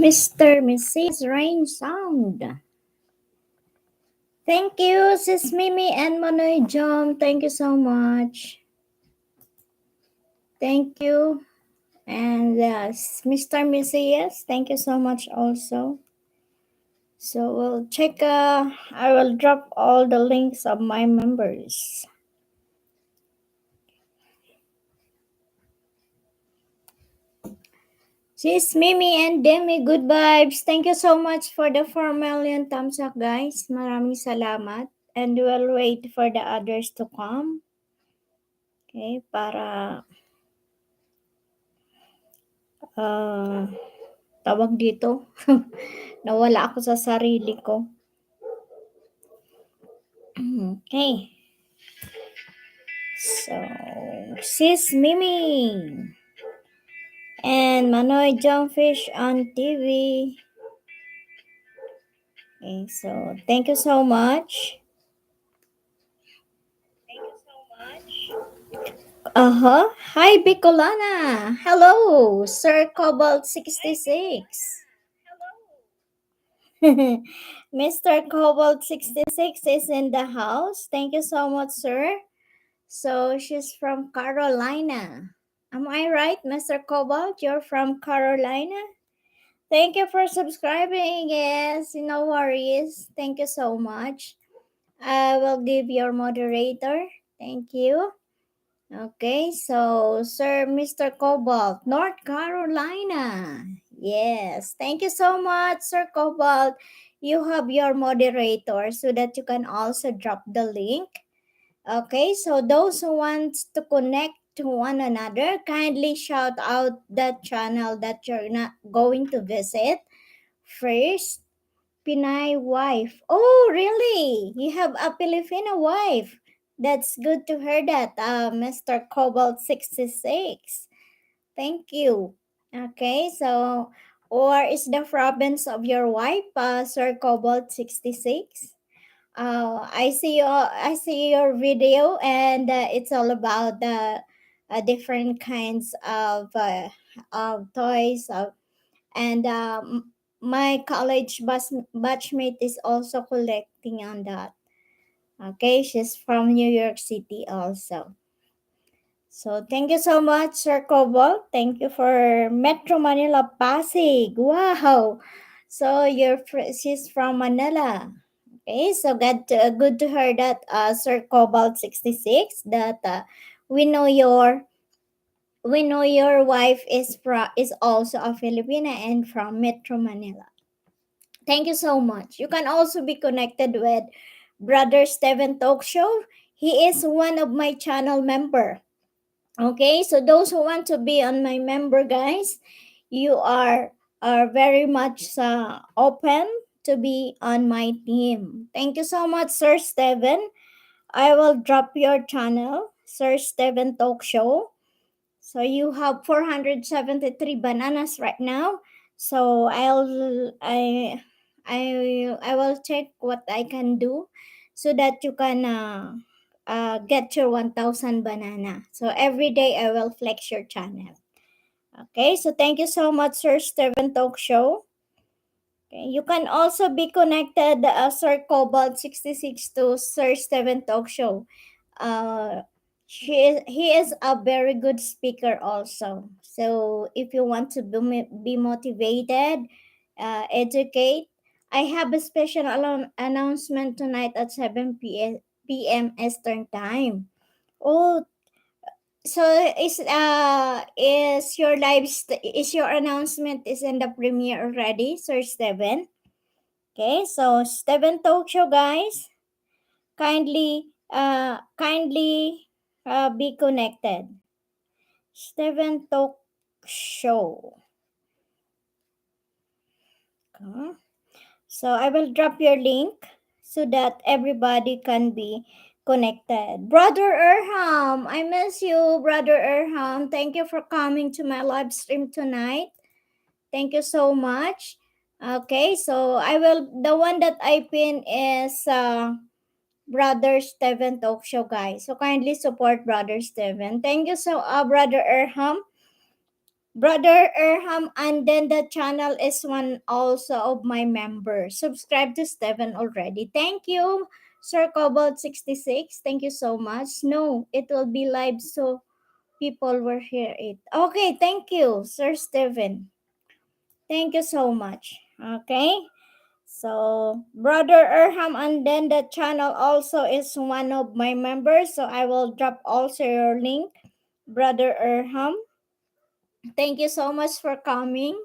Mr. Mrs. Rain Sound. Thank you, Sis Mimi and Manoy Jom. Thank you so much. Thank you. And Mr. Messias, thank you so much also. So we'll check, I will drop all the links of my members. Sis Mimi and Demi, good vibes. Thank you so much for the 4 million thumbs up, guys. Maraming salamat. And we'll wait for the others to come. Okay, para tawag dito, nawala ako sa sarili ko. Okay. So, Sis Mimi and Manoy Jumpfish on TV. Okay, so thank you so much. Hi, Bicolana. Hello, Sir Cobalt 66. Mr. Cobalt 66 is in the house. Thank you so much, sir. So she's from Carolina. Am I right, Mr. Cobalt? You're from Carolina? Thank you for subscribing. Yes, no worries. Thank you so much. I will give your moderator. Thank you. Okay, so Sir Mr. Cobalt, North Carolina. Yes, thank you so much, Sir Cobalt. You have your moderator so that you can also drop the link. Okay, so those who want to connect to one another, kindly shout out that channel that you're not going to visit. First, Pinay wife. Oh, really? You have a Filipino wife. That's good to hear that, Mr. Cobalt 66. Thank you. Okay, so, or is the province of your wife, Sir Cobalt 66? I see your video, and it's all about the different kinds of toys. And my college batchmate is also collecting on that. Okay, she's from New York City also. So thank you so much, Sir Cobalt. Thank you for Metro Manila Pasig. Wow. So she's from Manila. Okay, so good to hear that, Sir Cobalt 66, that we know your wife is also a Filipina and from Metro Manila. Thank you so much. You can also be connected with Brother Steven Talk Show. He is one of my channel member. Okay, so those who want to be on my member, guys, you are very much open to be on my team. Thank you so much, Sir Steven. I will drop your channel, Sir Steven Talk Show. So you have 473 bananas right now. So I will check what I can do so that you can get your 1,000 banana. So every day I will flex your channel. Okay, so thank you so much, Sir Steven Talk Show. Okay, you can also be connected, Sir Cobalt 66 to Sir Steven Talk Show. He is a very good speaker also. So if you want to be motivated, educate, I have a special announcement tonight at 7 p.m. Eastern Time. Oh, so is your announcement is in the premiere already, Sir Steven? Okay, so Steven Talk Show, guys, kindly be connected. Steven Talk Show. Okay. So I will drop your link so that everybody can be connected. Brother Erham, I miss you, Brother Erham. Thank you for coming to my live stream tonight. Thank you so much. Okay, so the one that I pin is Brother Steven Talk Show, guys. So kindly support Brother Steven. Thank you so Brother Erham. Brother Erham, and then the channel is one also of my members. Subscribe to Steven already. Thank you, Sir Cobalt 66. Thank you so much. No, it will be live so people will hear it. Okay, thank you, Sir Steven. Thank you so much. Okay. So, Brother Erham, and then the channel also is one of my members. So, I will drop also your link, Brother Erham. Thank you so much for coming.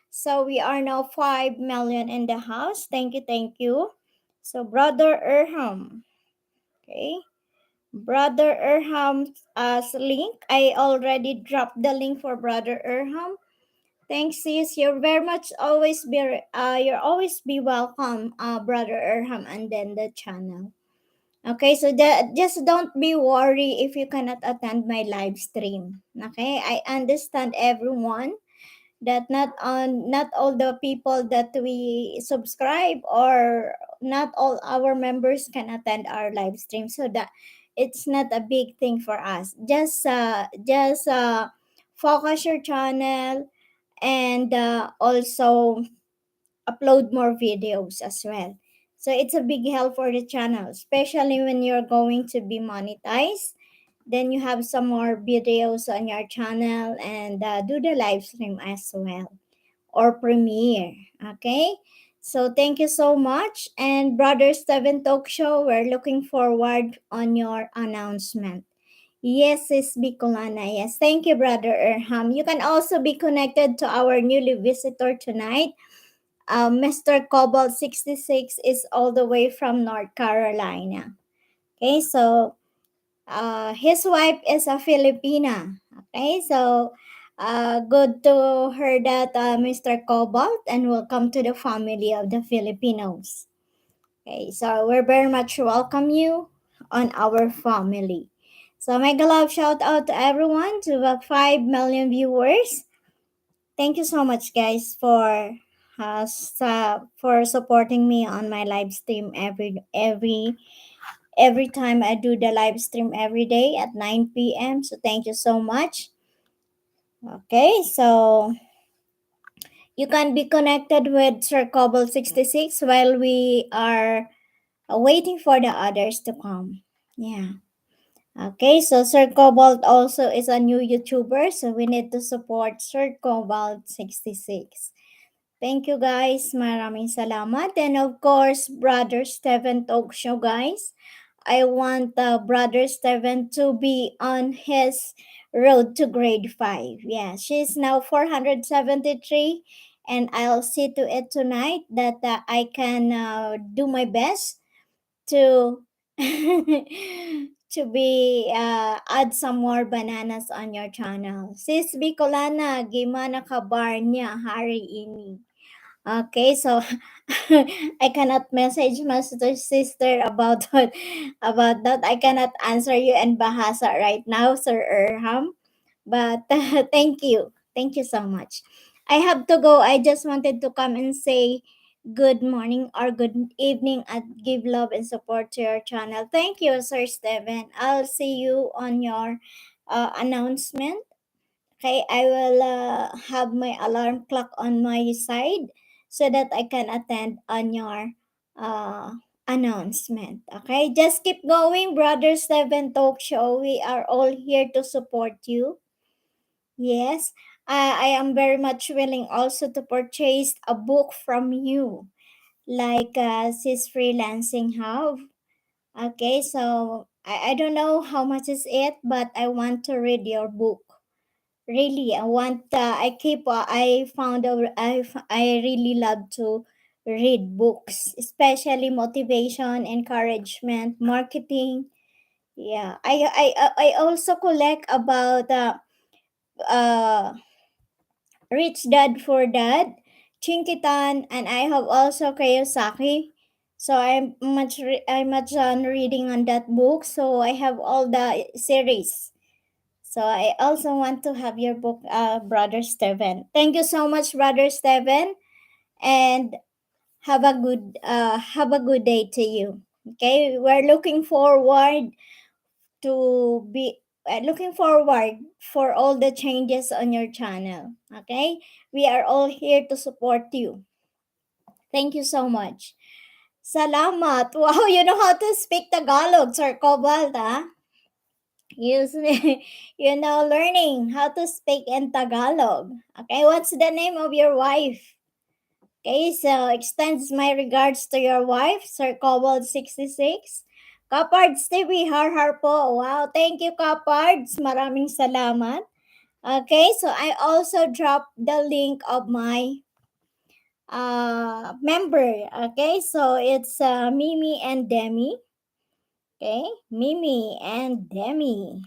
So, we are now 5 million in the house. Thank you, thank you. So, Brother Erham. Okay. Brother Erham's link. I already dropped the link for Brother Erham. Thanks, sis. You're always be welcome, Brother Erham, and then the channel. Okay, so just don't be worried if you cannot attend my live stream. Okay, I understand everyone that not all the people that we subscribe or not all our members can attend our live stream. So that it's not a big thing for us. Just focus your channel and also upload more videos as well. So it's a big help for the channel, especially when you're going to be monetized. Then you have some more videos on your channel and do the live stream as well or premiere. Okay. So thank you so much. And Brother Steven Talk Show, we're looking forward on your announcement. Yes, it's Bicolana. Yes, thank you, Brother Erham. You can also be connected to our newly visitor tonight. Mr. Cobalt 66 is all the way from North Carolina. Okay, so his wife is a Filipina. Okay, so good to hear that, Mr. Cobalt, and welcome to the family of the Filipinos. Okay, so we're very much welcome you on our family. So mega love shout out to everyone, to the 5 million viewers. Thank you so much, guys, for supporting me on my live stream every time I do the live stream every day at 9 p.m. So thank you so much. Okay, so you can be connected with Sir Cobble 66 while we are waiting for the others to come. Yeah. Okay, so Sir Cobalt also is a new YouTuber, so we need to support Sir Cobalt 66. Thank you guys. Maraming salamat. And of course, Brother Steven Talk Show, guys. I want Brother Steven to be on his road to grade 5. Yeah, she's now 473. And I'll see to it tonight that I can do my best to to be add some more bananas on your channel. Sis Bicolana, gimana kabar niya hari ini? Okay, so I cannot message my sister about about that. I cannot answer you in Bahasa right now, Sir Erham. But thank you so much. I have to go. I just wanted to come and say good morning or good evening and give love and support to your channel. Thank you, Sir Steven. I'll see you on your announcement. Okay, I will have my alarm clock on my side so that I can attend on your uh, announcement. Okay, just keep going, Brother Seven Talk Show. We are all here to support you. Yes, I am very much willing also to purchase a book from you, like Sis Freelancing Hub. Okay, so I don't know how much is it, but I want to read your book. Really, I want. I keep. I found. I really love to read books, especially motivation, encouragement, marketing. Yeah, I also collect about uh Rich Dad for Dad, Chinkitan, and I have also Kiyosaki. So I'm much on reading on that book. So I have all the series. So I also want to have your book, Brother Steven. Thank you so much, Brother Steven, and have a good day to you. Okay, we're looking forward to be looking forward for all the changes on your channel. Okay? We are all here to support you. Thank you so much. Salamat. Wow, you know how to speak Tagalog, Sir Cobalt, ha? Learning how to speak in Tagalog. Okay, what's the name of your wife? Okay, so extends my regards to your wife, Sir Cobalt 66. Kapards TV, har po. Wow, thank you, Kapards. Maraming salamat. Okay, so I also dropped the link of my member. Okay, so it's Mimi and Demi. Okay, Mimi and Demi.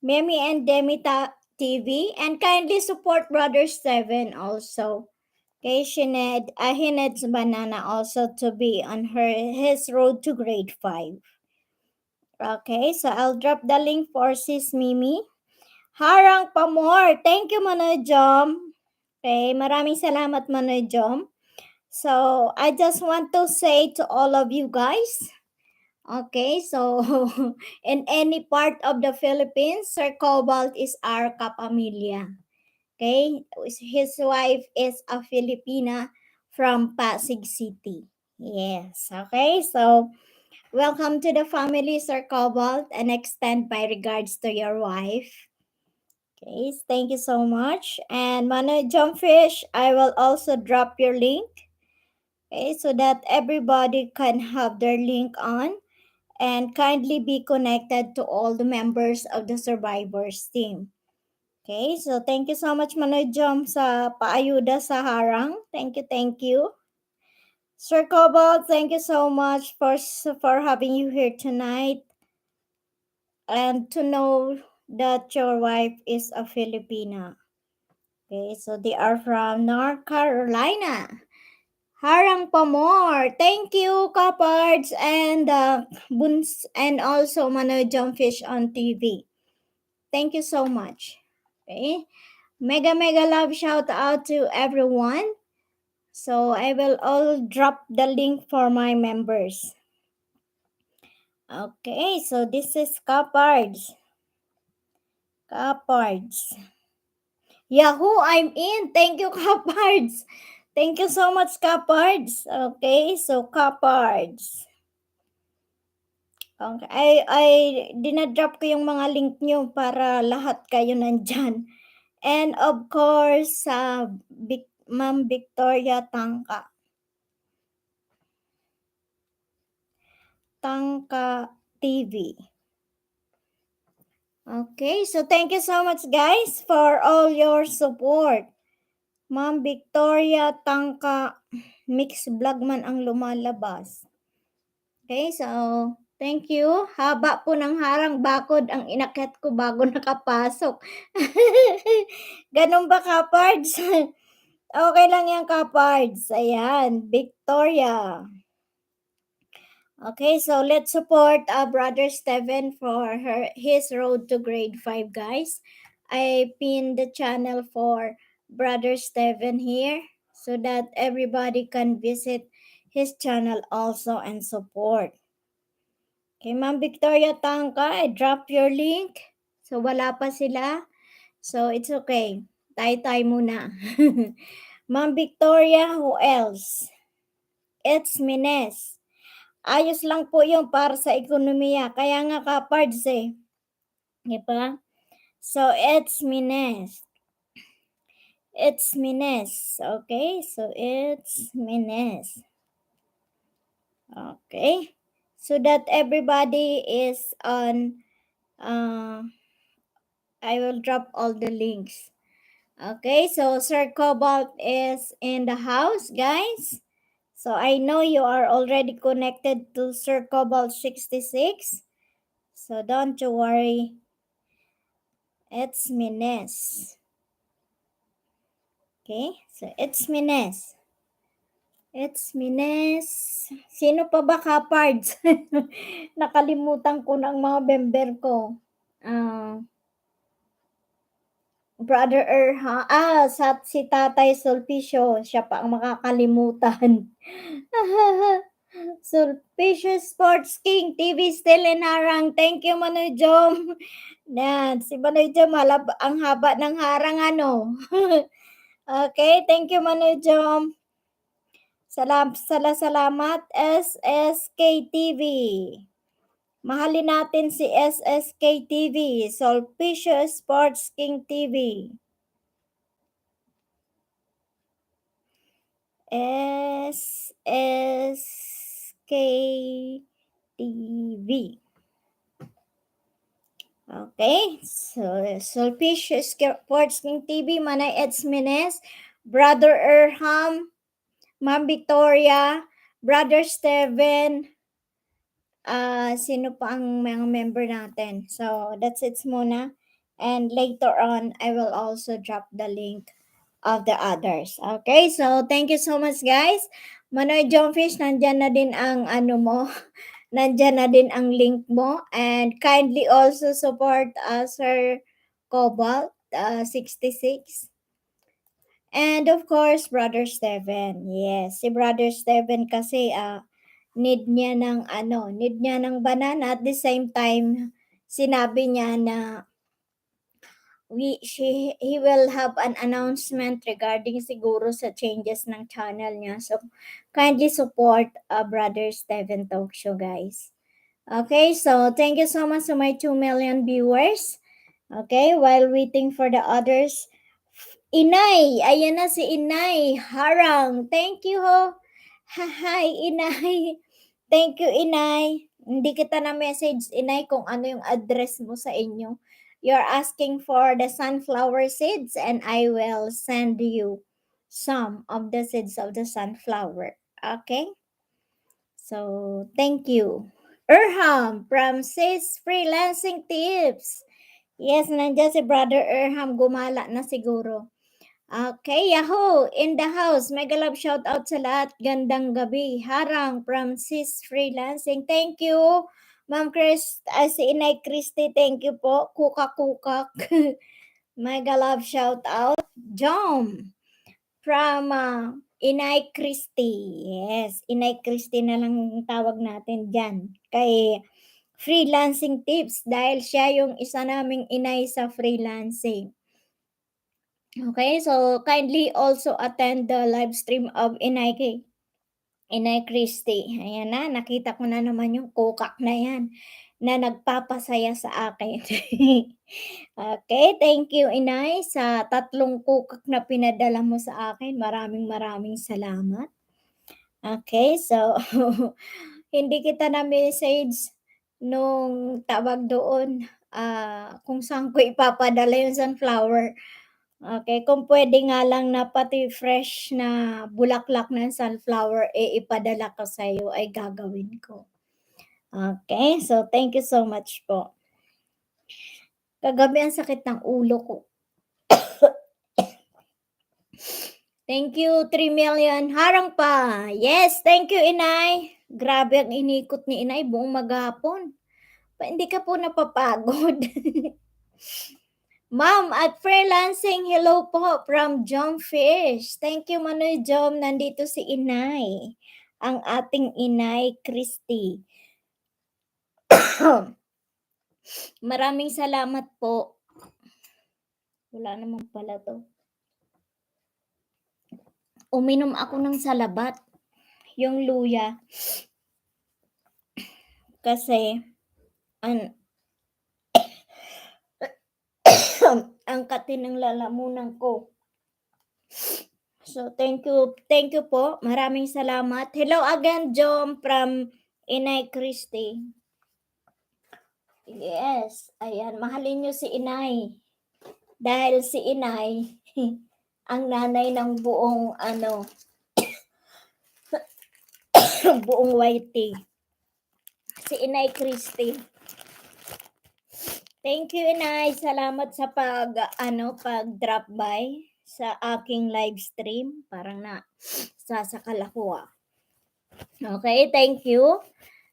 Mimi and TV, and kindly support Brother Steven also. Okay, he needs Banana also to be on his road to grade 5. Okay, so I'll drop the link for Sis Mimi. Harang pa more. Thank you, Manoy Jom. Okay, maraming salamat, Manoy Jom. So, I just want to say to all of you guys, okay, so in any part of the Philippines, Sir Cobalt is our kapamilya. Okay, his wife is a Filipina from Pasig City. Yes, okay, so welcome to the family, Sir Cobalt, and extend my regards to your wife. Okay, thank you so much. And Manoy Jumpfish, I will also drop your link. Okay, so that everybody can have their link on and kindly be connected to all the members of the survivors team. Okay, so thank you so much Manoy Jom sa paayuda sa harang. Thank you, thank you. Sir Cobalt, thank you so much for having you here tonight and to know that your wife is a Filipina. Okay, so they are from North Carolina. Harang pa more. Thank you, Kapards and Buns and also Manoy Jumpfish on TV. Thank you so much. Okay. Mega love shout out to everyone. So I will all drop the link for my members. Okay, so this is Kapards. Kapards. Yahoo, I'm in. Thank you, Kapards. Thank you so much, Kapards. Okay, so Kapards. Okay, ay dinadrop ko yung mga link nyo para lahat kayo nandyan. And of course, Ma'am Victoria Tangka. Tangka TV. Okay, so thank you so much guys for all your support. Ma'am Victoria Tangka, mix vlog man ang lumalabas. Okay, so thank you. Haba po ng harang, bakod ang inakyat ko bago nakapasok. Ganun ba, Kapards? Okay lang yan, Kapards. Ayan, Victoria. Okay, so let's support Brother Steven for his road to grade 5, guys. I pinned the channel for Brother Steven here so that everybody can visit his channel also and support. Okay, Ma'am Victoria Tangka, I drop your link. So wala pa sila. So it's okay. Tay muna. Ma'am Victoria, who else? It's Mines. Ayos lang po yung para sa ekonomiya. Kaya nga Kapards eh. Diba? So, it's Mines. It's Mines. Okay? So, it's Mines. Okay? So that everybody is on, I will drop all the links. Okay? So, Sir Cobalt is in the house, guys. So, I know you are already connected to Sir Cobalt 66. So, don't you worry. It's Mines. Okay? So, it's Mines. It's Mines. Sino pa ba, Kapards? Nakalimutan ko ng mga member ko. Brother Erha. Si Tatay Sulpicio. Siya pa ang makakalimutan. Sulpicious Sports King TV still in harang. Thank you, Manoy Jom. Yan, si Manoy Jom, ang haba ng harang, ano. Okay, thank you, Manoy Jom. Salamat, SSK TV. Mahalin natin si SSK TV, Sulpicious Sports King TV. SSK TV. Okay, so Sulpicious Sports King TV, Manay Eds Mines, Brother Erham, Ma'am Victoria, Brother Steven, sino pa ang mga member natin. So, that's it muna. And later on, I will also drop the link of the others. Okay, so thank you so much, guys. Manoy Jomfish, nandyan na din ang ano mo. Nandyan na din ang link mo. And kindly also support Sir Cobalt 66. And of course, Brother Steven. Yes, si Brother Steven kasi need niya ng banana. At the same time, sinabi niya na he will have an announcement regarding siguro sa changes ng channel niya. So, kindly support Brother Steven Talk Show, guys. Okay, so thank you so much to my 2 million viewers. Okay, while waiting for the others, Inay, ayan na si Inay, harang. Thank you ho. Hi, Inay. Thank you, Inay. Hindi kita na message, Inay, kung ano yung address mo sa inyo. You're asking for the sunflower seeds and I will send you some of the seeds of the sunflower. Okay? So, thank you. Erham from Sis Freelancing Tips. Yes, nandiyan si Brother Erham. Gumala na siguro. Okay, Yahoo! In the house. Mega love shout out sa lahat. Gandang gabi. Harang from Sis Freelancing. Thank you. Ma'am Chris, si Inay Christy, thank you po. Kukak-kukak. Mega love shout out. Jom from Inay Christy. Yes, Inay Christy na lang tawag natin dyan. Kay Freelancing Tips dahil siya yung isa naming inay sa freelancing. Okay, so kindly also attend the live stream of Inay Christy. Ayan na, nakita ko na naman yung kukak na yan na nagpapasaya sa akin. Okay, thank you Inay sa 3 kukak na pinadala mo sa akin. Maraming salamat. Okay, so hindi kita na message nung tawag doon kung saan ko ipapadala yung sunflower. Okay, kung pwede nga lang na pati fresh na bulaklak ng sunflower ipadala ko sa iyo ay gagawin ko. Okay, so thank you so much po. Kagabi ang sakit ng ulo ko. Thank you, 3 million. Harang pa. Yes, thank you, Inay. Grabe ang inikot ni Inay buong maghapon. Hindi ka po napapagod. Ma'am, at freelancing, hello po from Jom Fish. Thank you, Manoy Jom. Nandito si Inay. Ang ating Inay Christy. Maraming salamat po. Wala naman pala to. Uminom ako ng salabat. Yung luya. Kasi, ang kati ng lalamunan ko. So, thank you po. Maraming salamat. Hello again, Jom from Inay Christy. Yes, ayan. Mahalin nyo si Inay. Dahil si Inay, ang nanay ng buong, buong YT. Si Inay Christy. Thank you, Inay. Salamat sa pag-drop by sa aking live stream. Parang sasakal ako Okay, thank you.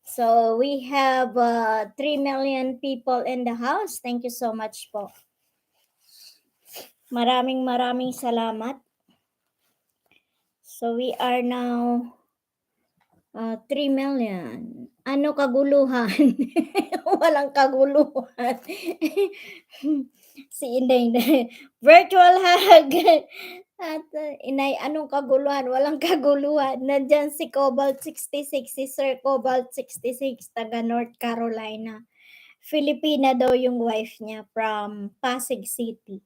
So, we have 3 million people in the house. Thank you so much po. Maraming salamat. So, we are now 3 million. Ano kaguluhan? Walang kaguluhan. Si Inday. Virtual hug. At Inay, anong kaguluhan? Walang kaguluhan. Nandyan si Cobalt 66, si Sir Cobalt 66, taga North Carolina. Filipina daw yung wife niya from Pasig City.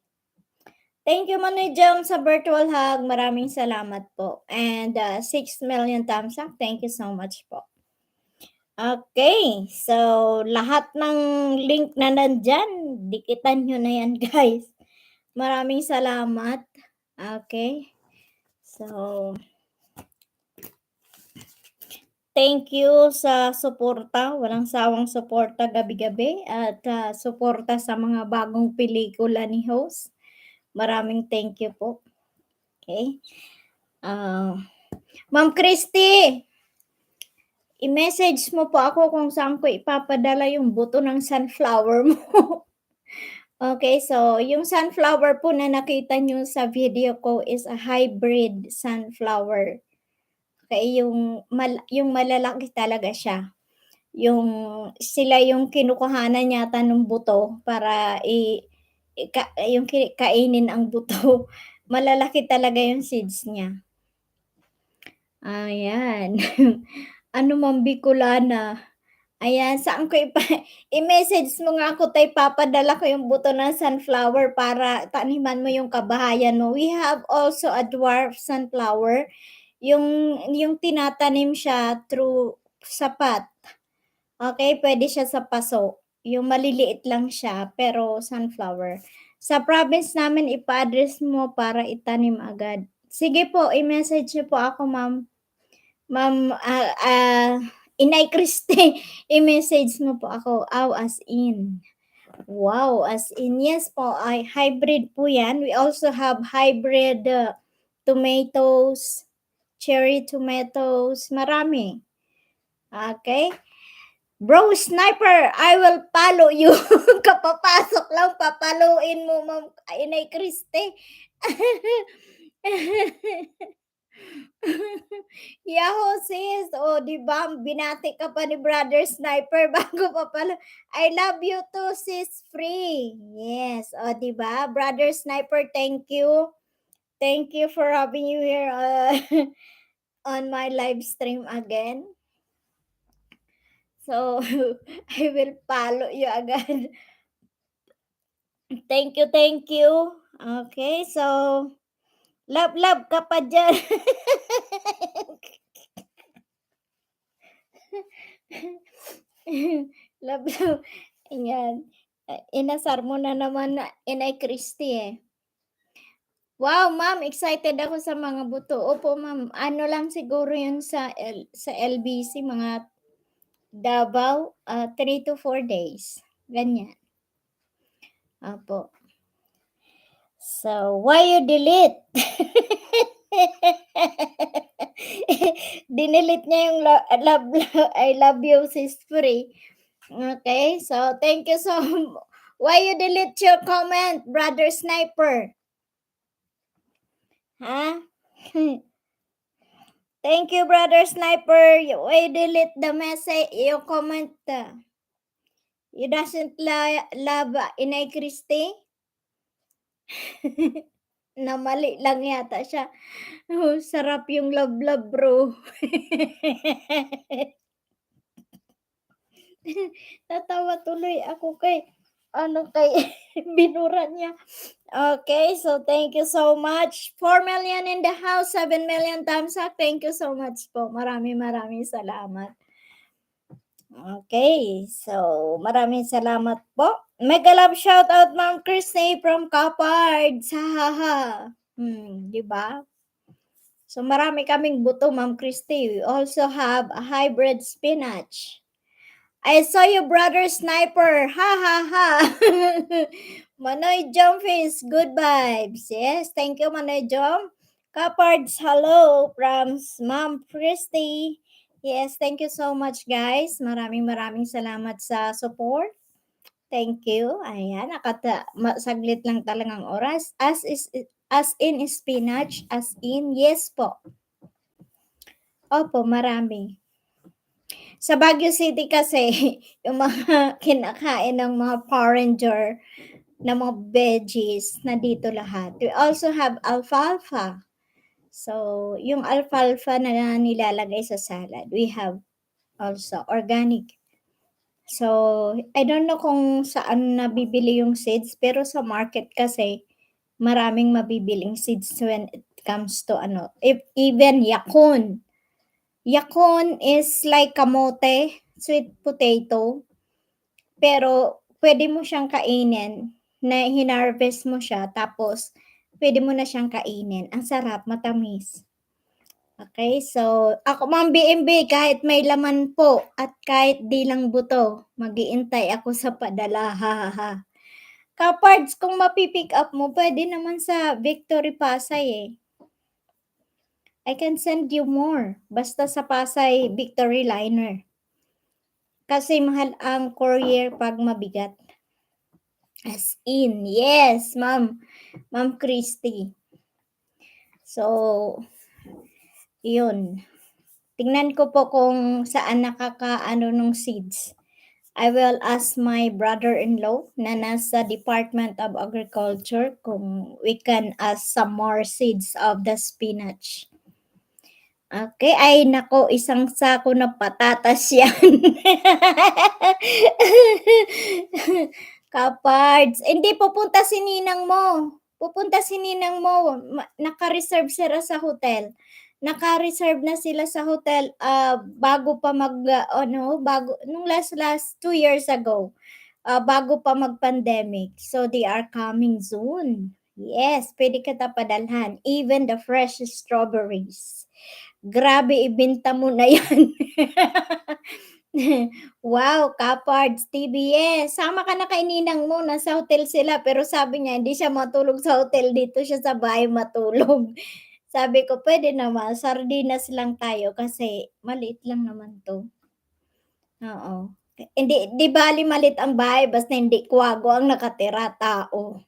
Thank you, Manoy Jam, sa virtual hug. Maraming salamat po. And 6 million thumbs up. Thank you so much po. Okay, so lahat ng link na nandyan, dikitan nyo na yan, guys. Maraming salamat. Okay, so thank you sa suporta. Walang sawang suporta gabi-gabi at suporta sa mga bagong pelikula ni host. Maraming thank you po. Okay. Ma'am Christy, i-message mo po ako kung saan ko ipapadala yung buto ng sunflower mo. Okay, so yung sunflower po na nakita nyo sa video ko is a hybrid sunflower. Okay, yung malalaki talaga siya. Sila yung kinukuhanan yata ng buto para yung kainin ang buto. Malalaki talaga yung seeds niya. Ayan. Ano Ma'am Bicolana? Ayan, saan ko i-message mo nga ako tay papadala ko yung buto ng sunflower para taniman mo yung kabahayan mo. We have also a dwarf sunflower. Yung tinatanim siya through sapat. Okay, pwede siya sa paso. Yung maliliit lang siya, pero sunflower. Sa province namin, ipa-address mo para itanim agad. Sige po, i-message niyo po ako, ma'am. Ma'am, Inay Christy, i-message mo po ako. As in. Wow, as in. Yes po, ay hybrid po yan. We also have hybrid tomatoes, cherry tomatoes, marami. Okay? Bro, sniper, I will follow you. Kapapasok lang, papaluin mo, Ma'am Inay Christy. Yahoo sis, di ba? Binati ka pa ni Brother Sniper bago pa pala. I love you too, sis Free. Yes, di ba? Brother Sniper, thank you. Thank you for having you here on my live stream again. So, I will follow you agad. Thank you, thank you. Okay, so, love ka pa dyan. love. Ayan. Inasar mo na naman na Inay Christy eh. Wow, ma'am, excited ako sa mga buto. Opo, ma'am. Ano lang siguro yun sa LBC, mga Davao, 3 to 4 days. Ganyan. Opo. So, why you delete? Dinilit niya yung I love you, sis Free. Okay, so thank you so much. Why you delete your comment, Brother Sniper? Huh? Thank you, Brother Sniper. Why you delete the message, your comment? You doesn't love Inay Christy? Na mali lang yata siya. Sarap yung love, bro. Natawa tuloy ako kay binura niya. Okay, so thank you so much. 4 million in the house, 7 million thumbs up. Thank you so much po. Maraming salamat. Okay, so maraming salamat po. Mega love shout out Ma'am Christy from Capards. Ha. Di ba? So marami kaming buto, Ma'am Christy. We also have a hybrid spinach. I saw you, Brother Sniper. Ha. Manoy Jom Face, good vibes. Yes, thank you, Manoy Jom. Capards, hello from Ma'am Christy. Yes, thank you so much, guys. Maraming salamat sa support. Thank you. Ayan, saglit lang talagang oras. As in spinach, as in, yes po. Opo, marami. Sa Baguio City kasi, yung mga kinakain ng mga foreigner na mga veggies, nandito lahat. We also have alfalfa. So, yung alfalfa na nilalagay sa salad, we have also organic. So, I don't know kung saan nabibili yung seeds, pero sa market kasi, maraming mabibiling seeds when it comes to ano, even yakon. Yakon is like kamote, sweet potato, pero pwede mo siyang kainin na hinarvest mo siya tapos pwede mo na siyang kainin. Ang sarap, matamis. Okay, so ako Ma'am BMB kahit may laman po at kahit di lang buto, mag-iintay ako sa padala, hahaha. Kapards, kung mapi-pick up mo, pwede naman sa Victory Pasay eh. I can send you more. Basta sa Pasay Victory Liner. Kasi mahal ang courier pag mabigat. As in, yes, Ma'am Christy. So, yun. Tingnan ko po kung saan nakakaano nung seeds. I will ask my brother-in-law na nasa Department of Agriculture kung we can ask some more seeds of the spinach. Okay, ay nako, isang sako na patatas yan. Kapards, hindi pupunta si ninang mo. Pupunta si ninang mo, naka-reserve sila sa hotel. Naka-reserve na sila sa hotel bago pa bago nung last 2 years ago. Bago pa mag-pandemic. So they are coming soon. Yes, pwede kita padalhan. Even the fresh strawberries. Grabe, ibenta mo na yan. Wow, Kapards, TBS. Sama ka na kay ninang mo, nasa hotel sila. Pero sabi niya, hindi siya matulog sa hotel, dito siya sa bahay matulog. Sabi ko, pwede naman, sardinas lang tayo kasi maliit lang naman to. Oo. Hindi, di bali malit ang bahay, basta hindi kwago ang nakatira, tao.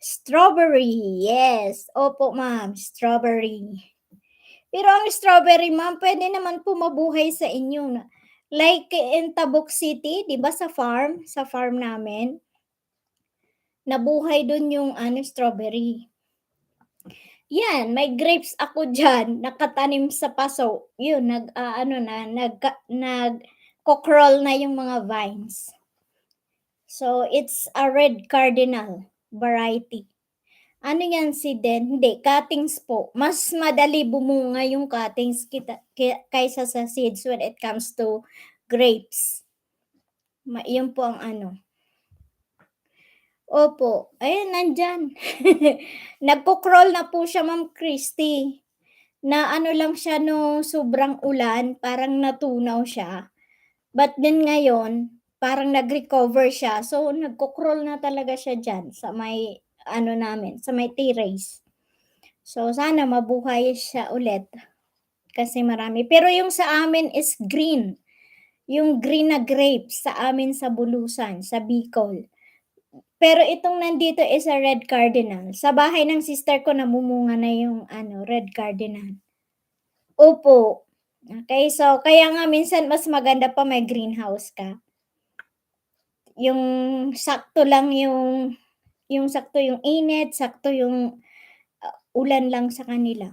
Strawberry, yes. Opo, ma'am, strawberry. Pero ang strawberry, ma'am, pwede naman po mabuhay sa inyo. Like in Tabuk City, di ba sa farm namin, nabuhay dun yung strawberry. Yan, may grapes ako dyan, nakatanim sa paso. Yun, nag-cockerel na yung mga vines. So, it's a red cardinal variety. Ano yan seeden? Hindi, cuttings po. Mas madali bumunga yung cuttings kaysa sa seeds when it comes to grapes. Yun po ang ano. Opo, ayun, nandyan. Nagko-crawl na po siya, Ma'am Christy. Na ano lang siya no sobrang ulan, parang natunaw siya. But then ngayon, parang nag-recover siya. So, nagko-crawl na talaga siya dyan sa may namin, sa may terrace. So, sana mabuhay siya ulit kasi marami. Pero yung sa amin is green. Yung green na grapes sa amin sa Bulusan, sa Bicol. Pero itong nandito is a red cardinal. Sa bahay ng sister ko namumunga na yung red cardinal. Opo. Okay, so kaya nga minsan mas maganda pa may greenhouse ka. Yung sakto lang yung sakto yung init, sakto yung ulan lang sa kanila.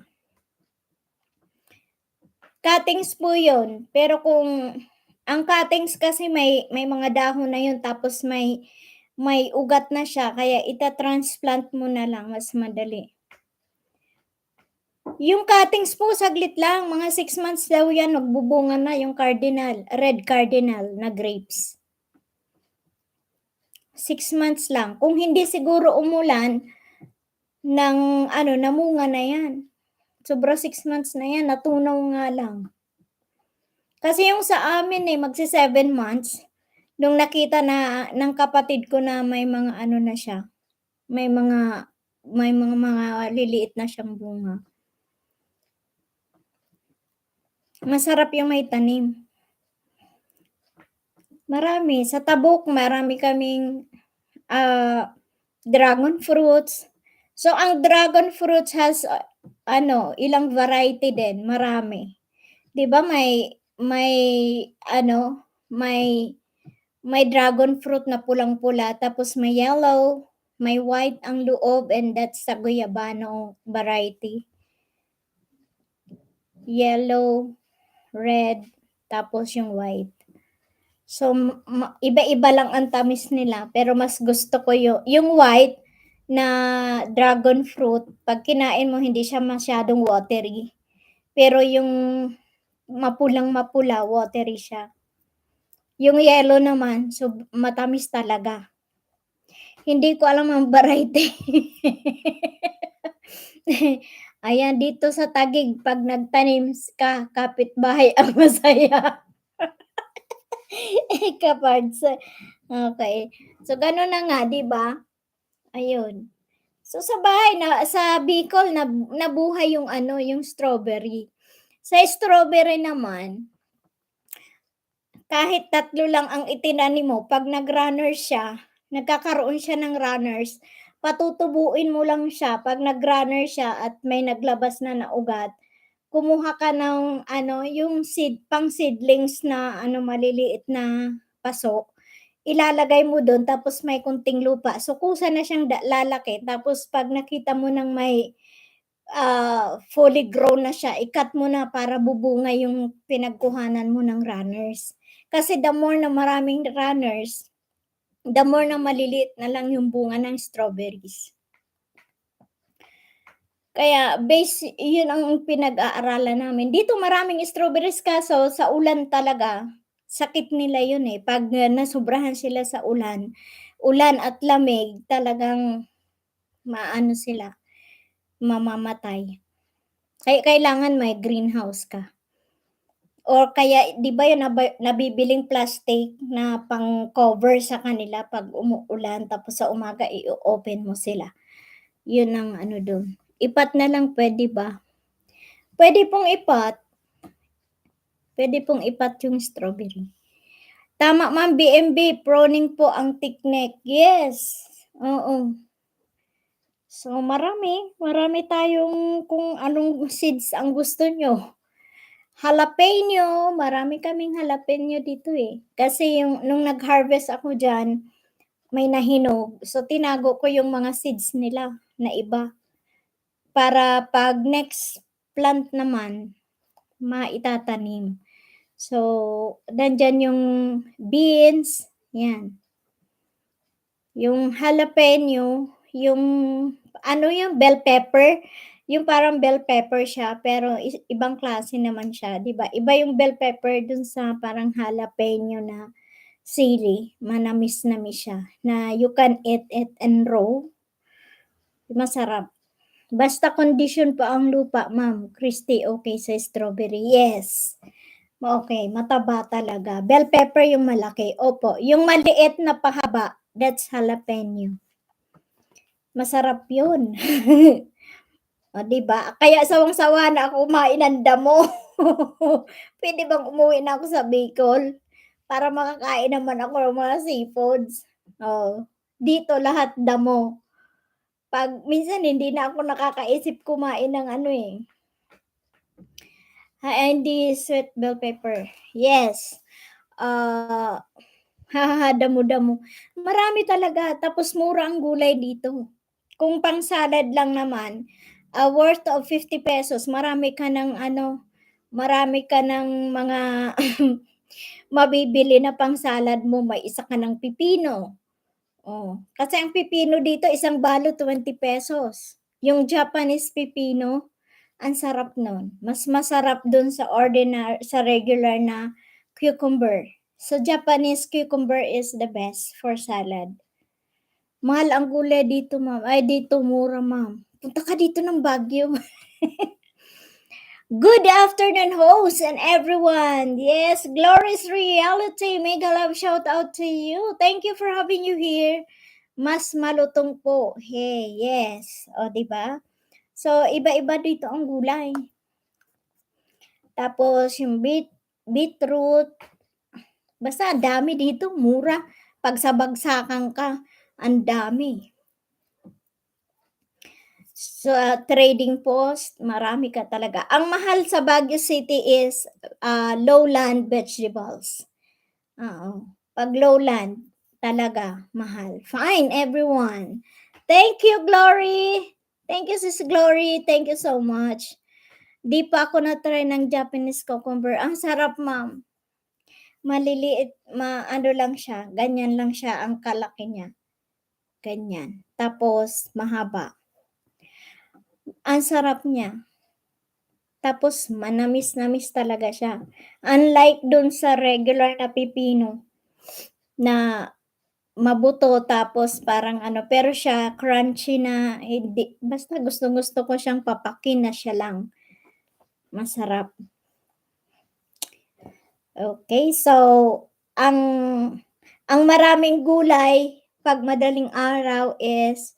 Cuttings po yun. Pero kung ang cuttings kasi may mga dahon na yun tapos may ugat na siya kaya ita-transplant mo na lang mas madali. Yung cuttings po saglit lang, mga 6 months daw yan magbubunga na yung red cardinal na grapes. 6 months lang. Kung hindi siguro umulan ng namunga na yan. Sobra 6 months na yan, natunaw nga lang. Kasi yung sa amin magsi 7 months, nung nakita na ng kapatid ko na may mga na siya, may mga liliit na siyang bunga. Masarap yung may tanim. Marami. Sa Tabuk, marami kaming dragon fruits. So, ang dragon fruits has ilang variety din, marami. 'Di ba may may may dragon fruit na pulang-pula, tapos may yellow, may white ang loob, and that's sa guyabano variety. Yellow, red, tapos yung white. So, iba-iba lang ang tamis nila, pero mas gusto ko yung white na dragon fruit. Pag kinain mo, hindi siya masyadong watery. Pero yung mapulang-mapula, watery siya. Yung yellow naman, so matamis talaga. Hindi ko alam ang variety. Ayan, dito sa Taguig, pag nagtanim ka, kapitbahay ang masaya. Kapards. Okay. So, gano'n na nga, di ba? Ayun. So, sa bahay, sa Bicol, nabuhay yung yung strawberry. Sa strawberry naman, kahit 3 lang ang itinanim mo, pag nag-runners siya, nagkakaroon siya ng runners, patutubuin mo lang siya. Pag nag-runner siya at may naglabas na ugat, kumuha ka ng yung pang seedlings na maliliit na paso, ilalagay mo doon, tapos may kunting lupa. So, kusa na siyang lalaki. Tapos, pag nakita mo ng may fully grown na siya, ikat mo na para bubunga yung pinagkuhanan mo ng runners. Kasi the more na maraming runners, the more na maliliit na lang yung bunga ng strawberries. Kaya yun ang pinag-aaralan namin. Dito maraming strawberries, kaso sa ulan talaga, sakit nila yun eh. Pag nasubrahan sila sa ulan at lamig, talagang sila, mamamatay. Kaya kailangan may greenhouse ka. Or kaya, di ba yung nabibiling plastic na pang cover sa kanila pag umuulan, tapos sa umaga i-open mo sila. Yun ang doon. Ipat na lang, pwede ba? Pwede pong ipat. Pwede pong ipat yung strawberry. Tama, ma'am, BMB, proning po ang tiknek. Yes. Oo. So, marami tayong kung anong seeds ang gusto nyo. Jalapeno, marami kaming jalapeno dito eh. Kasi nung nag-harvest ako dyan, may nahinog. So, tinago ko yung mga seeds nila na iba. Para pag next plant naman, maitatanim. So, nandyan yung beans, yan. Yung jalapeno, yung yung bell pepper, yung parang bell pepper siya, pero ibang klase naman siya, di ba? Iba yung bell pepper dun sa parang jalapeno na sili, manamis-namis siya, na you can eat it and raw. Masarap. Basta condition pa ang lupa, ma'am. Christy, okay sa strawberry? Yes. Okay, mataba talaga. Bell pepper yung malaki. Opo. Yung maliit na pahaba, that's jalapeno. Masarap yun. O, diba? Kaya sawang-sawa na ako kumain ng damo. Pwede bang umuwi na ako sa Bicol? Para makakain naman ako ng mga seafoods. Oh, dito lahat damo. Pag minsan hindi na ako nakakaisip kumain ng hindi sweet bell pepper. Yes. Damo-damo. Marami talaga, tapos mura ang gulay dito. Kung pang salad lang naman, worth of 50 pesos, marami ka ng mga mabibili na pang salad mo. May isa ka ng pipino. Oh, kasi ang pipino dito, isang balot 20 pesos. Yung Japanese pipino, ang sarap nun. Mas masarap dun sa regular na cucumber. So, Japanese cucumber is the best for salad. Mahal ang gulay dito, ma'am. Ay, dito mura, ma'am. Punta ka dito ng Baguio. Good afternoon, host and everyone. Yes, Glorious Reality. Mega love shout out to you. Thank you for having you here. Mas malutong po. Hey, yes. O, diba? So, iba-iba dito ang gulay. Tapos, yung beetroot. Basta, dami dito. Mura. Pag sa bagsakan ka, ang dami. Sa trading post, marami ka talaga. Ang mahal sa Baguio City is lowland vegetables. Oo. 'Pag lowland, talaga mahal. Fine, everyone. Thank you, Glory. Thank you, Sis Glory. Thank you so much. Di pa ako na-try ng Japanese cucumber. Ang sarap, ma'am. Maliliit, ano lang siya, ganyan lang siya ang kalaki niya. Ganyan. Tapos, mahaba. Ang sarap niya. Tapos, manamis-namis talaga siya. Unlike dun sa regular na pipino na mabuto tapos parang ano, pero siya crunchy na hindi, basta gustong-gusto ko siyang papakin na siya lang. Masarap. Okay, so ang maraming gulay 'pag madaling araw is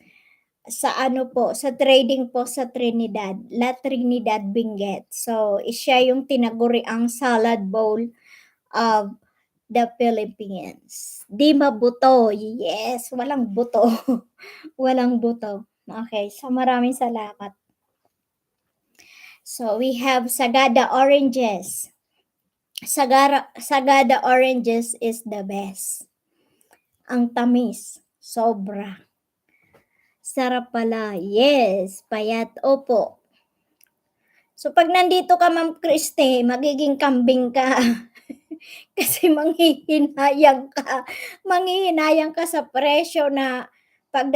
sa ano po, sa trading po sa Trinidad, La Trinidad Benguet. So, siya yung tinaguriang salad bowl of the Philippines. Di mabuto, yes, walang buto. Walang buto. Okay, so maraming salamat. So, we have Sagada oranges. Sagada oranges is the best. Ang tamis, sobra. Sarap pala, yes, payat, opo. So, pag nandito ka, Ma'am Christy, magiging kambing ka. Kasi manghihinayang ka sa presyo na pag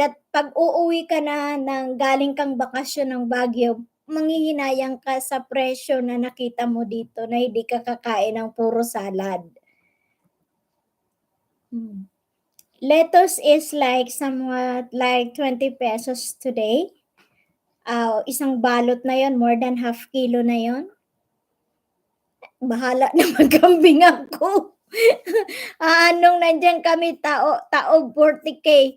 uuwi ka na ng galing kang bakasyon ng Baguio, manghihinayang ka sa presyo na nakita mo dito na hindi ka kakain ng puro salad. Lettuce is like somewhat like 20 pesos today. Isang balot na yon, more than half kilo na yon. Bahala na magkambing ako. Anong nandiyan kami taog 40k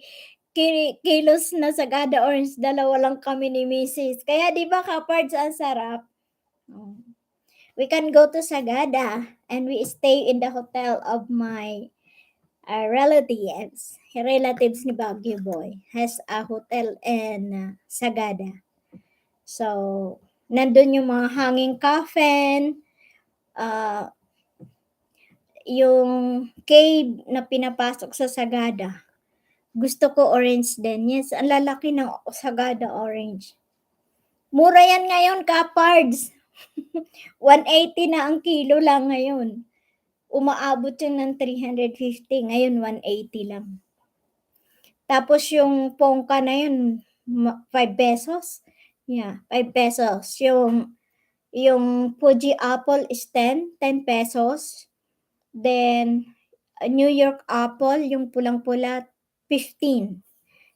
kilos na Sagada orange, dalawa lang kami ni Mrs. Kaya di ba kapards, ang sarap. We can go to Sagada and we stay in the hotel of my relatives ni Baguio Boy has a hotel in Sagada. So, nandun yung mga hanging coffin, yung cave na pinapasok sa Sagada. Gusto ko orange din. Yes, ang lalaki ng Sagada orange. Mura yan ngayon, kapards. 180 na ang kilo lang ngayon. Umaabot yun ng 350. Ngayon, 180 lang. Tapos yung pongka na yun, 5 pesos. Yeah, 5 pesos. Yung Fuji apple is 10 pesos. Then, New York apple, yung pulang-pula, 15.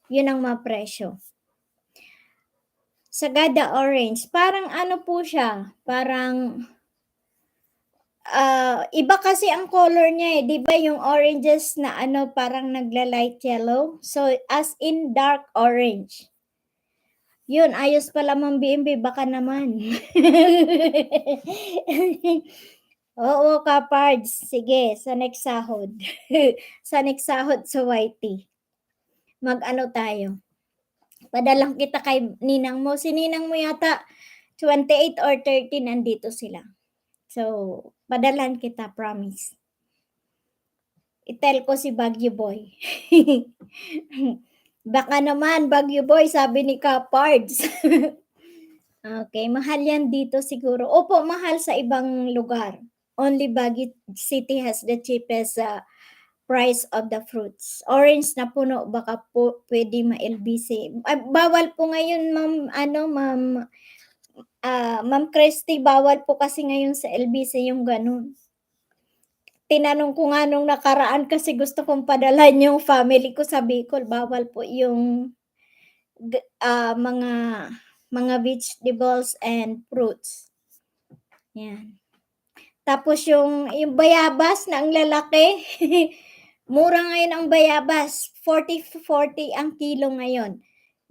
Yun ang mga presyo. Sagada orange, parang ano po siya, parang iba kasi ang color niya eh. 'Di ba yung oranges na ano parang nagla-light yellow? So, as in dark orange. Yun, ayos pala, Ma'am BMB, baka naman. Oo, kapards. Sige, sa next sahod. Sa next sahod sa YT. Mag-ano tayo. Padalang kita kay ninang mo. Si ninang mo yata 28 or 30 nandito sila. So, padalan kita, promise. I-tell ko si Baguio Boy. Baka naman, Baguio Boy, sabi ni Kapards. Okay, mahal yan dito siguro. Opo, mahal sa ibang lugar. Only Baguio City has the cheapest price of the fruits. Orange na puno, baka po pwede ma-LBC. Bawal po ngayon, Ma'am Christy, bawal po kasi ngayon sa LBC yung ganun. Tinanong ko nga nung nakaraan kasi gusto kong padalhan yung family ko sa Bicol, bawal po yung mga vegetables and fruits. Yan. Tapos yung bayabas na ang lalaki, mura ngayon ang bayabas, 40 ang kilo ngayon.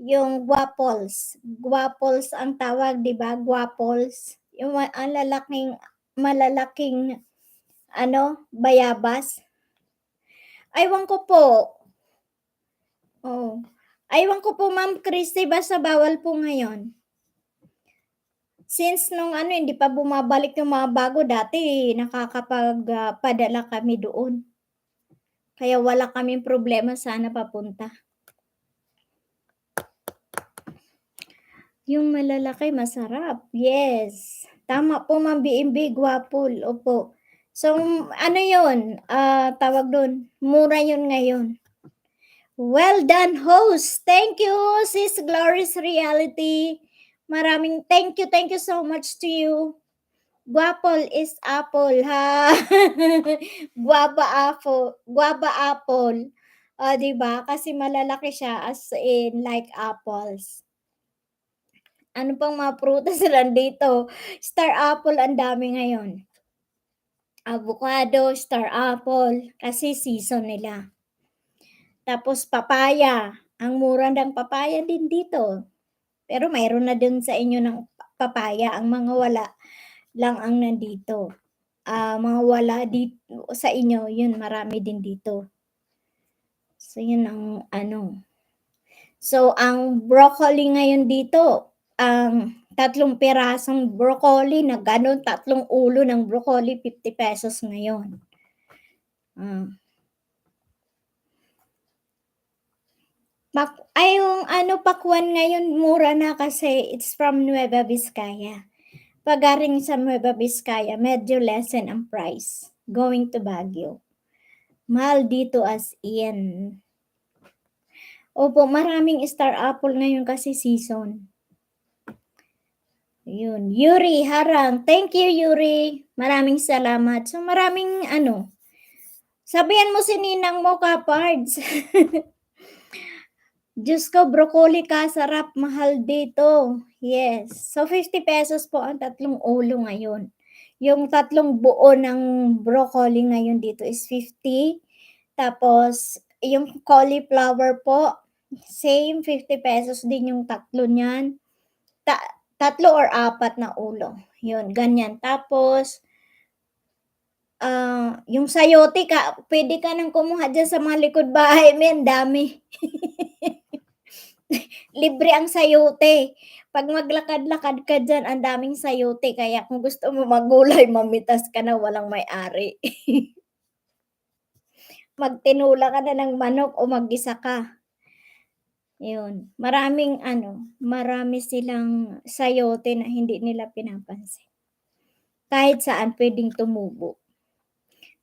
Yung guapos ang tawag, 'di ba? Guapos. Yung ang malalaking bayabas. Aywan ko po. Oh. Aywan ko po, Ma'am Christy, basta bawal po ngayon. Since nung hindi pa bumabalik yung mga bago, dati padala kami doon. Kaya wala kaming problema sana papunta. Yung malalaki masarap. Yes. Tama po, Ma'am BMB, gwapol. Opo. So, ano yun? Tawag doon. Mura yun ngayon. Well done, host. Thank you, Sis Glorious Reality. Maraming thank you so much to you. Guapol is apple, ha? Guava apple. Diba? Kasi malalaki siya as in like apples. Ano pang mga prutas nandito? Star apple ang dami ngayon. Avocado, star apple, kasi season nila. Tapos papaya. Ang mura ng papaya din dito. Pero mayroon na din sa inyo ng papaya. Ang mga wala lang ang nandito. Mga wala dito sa inyo, yun marami din dito. So yun ang So ang broccoli ngayon dito, ang 3 pirasong broccoli na ganun, 3 ulo ng broccoli, 50 pesos ngayon. Yung pakwan ngayon mura na kasi it's from Nueva Vizcaya. Pagaring sa Nueva Vizcaya, medyo lessen ang price. Going to Baguio. Mahal dito as in. Opo, maraming star apple ngayon kasi season. Yun. Yuri Harang. Thank you, Yuri. Maraming salamat. So, maraming sabihan mo si ninang mo, kapards. Diyos ko, broccoli sarap, mahal dito. Yes. So, 50 pesos po ang 3 ulo ngayon. Yung 3 buo ng broccoli ngayon dito is 50. Tapos, yung cauliflower po, same 50 pesos din yung 3 niyan. 3 or 4 na ulo. Yun, ganyan. Tapos, yung sayote, pwede ka nang kumuha dyan sa mga likod bahay, men, dami. Libre ang sayote. Pag maglakad-lakad ka dyan, ang daming sayote. Kaya kung gusto mo magulay, mamitas ka na, walang may-ari. Magtinula ka na ng manok o mag-isa ka. Yun. Marami silang sayote na hindi nila pinapansin. Kahit saan pwedeng tumubo.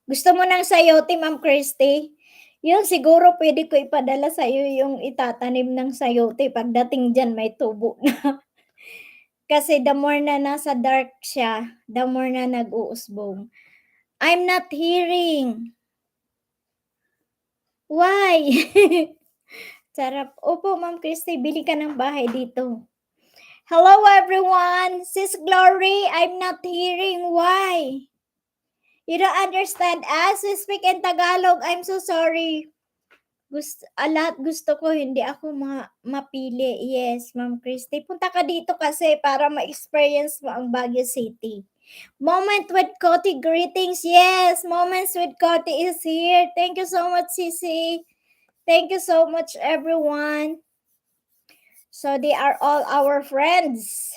Gusto mo ng sayote, Ma'am Christy? Yun, siguro pwede ko ipadala sa'yo yung itatanim ng sayote. Pagdating dyan, may tubo na. Kasi the more na nasa dark siya, the more na nag-uusbong. I'm not hearing. Why? Sarap. Opo, Ma'am Christy, bili ka ng bahay dito. Hello, everyone. Sis Glory, I'm not hearing. Why? You don't understand us? We speak in Tagalog. I'm so sorry. Gusto ko, hindi ako mapili. Yes, Ma'am Christy. Punta ka dito kasi para ma-experience mo ang Baguio City. Moment with Koti, greetings. Yes, Moments with Koti is here. Thank you so much, Sisi. Thank you so much, everyone. So they are all our friends.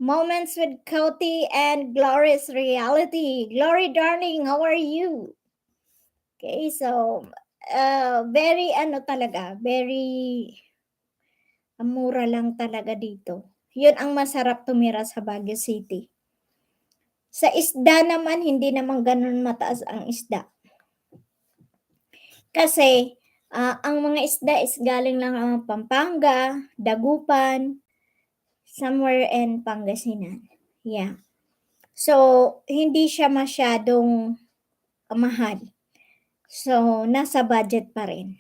Moments with Koti and Glorious Reality. Glory, darling, how are you? Okay, so very mura lang talaga dito. Yun ang masarap tumira sa Baguio City. Sa isda naman, hindi naman ganun mataas ang isda. Kasi ang mga isda is galing lang ang Pampanga, Dagupan, somewhere in Pangasinan. Yeah. So, hindi siya masyadong mahal. So, nasa budget pa rin.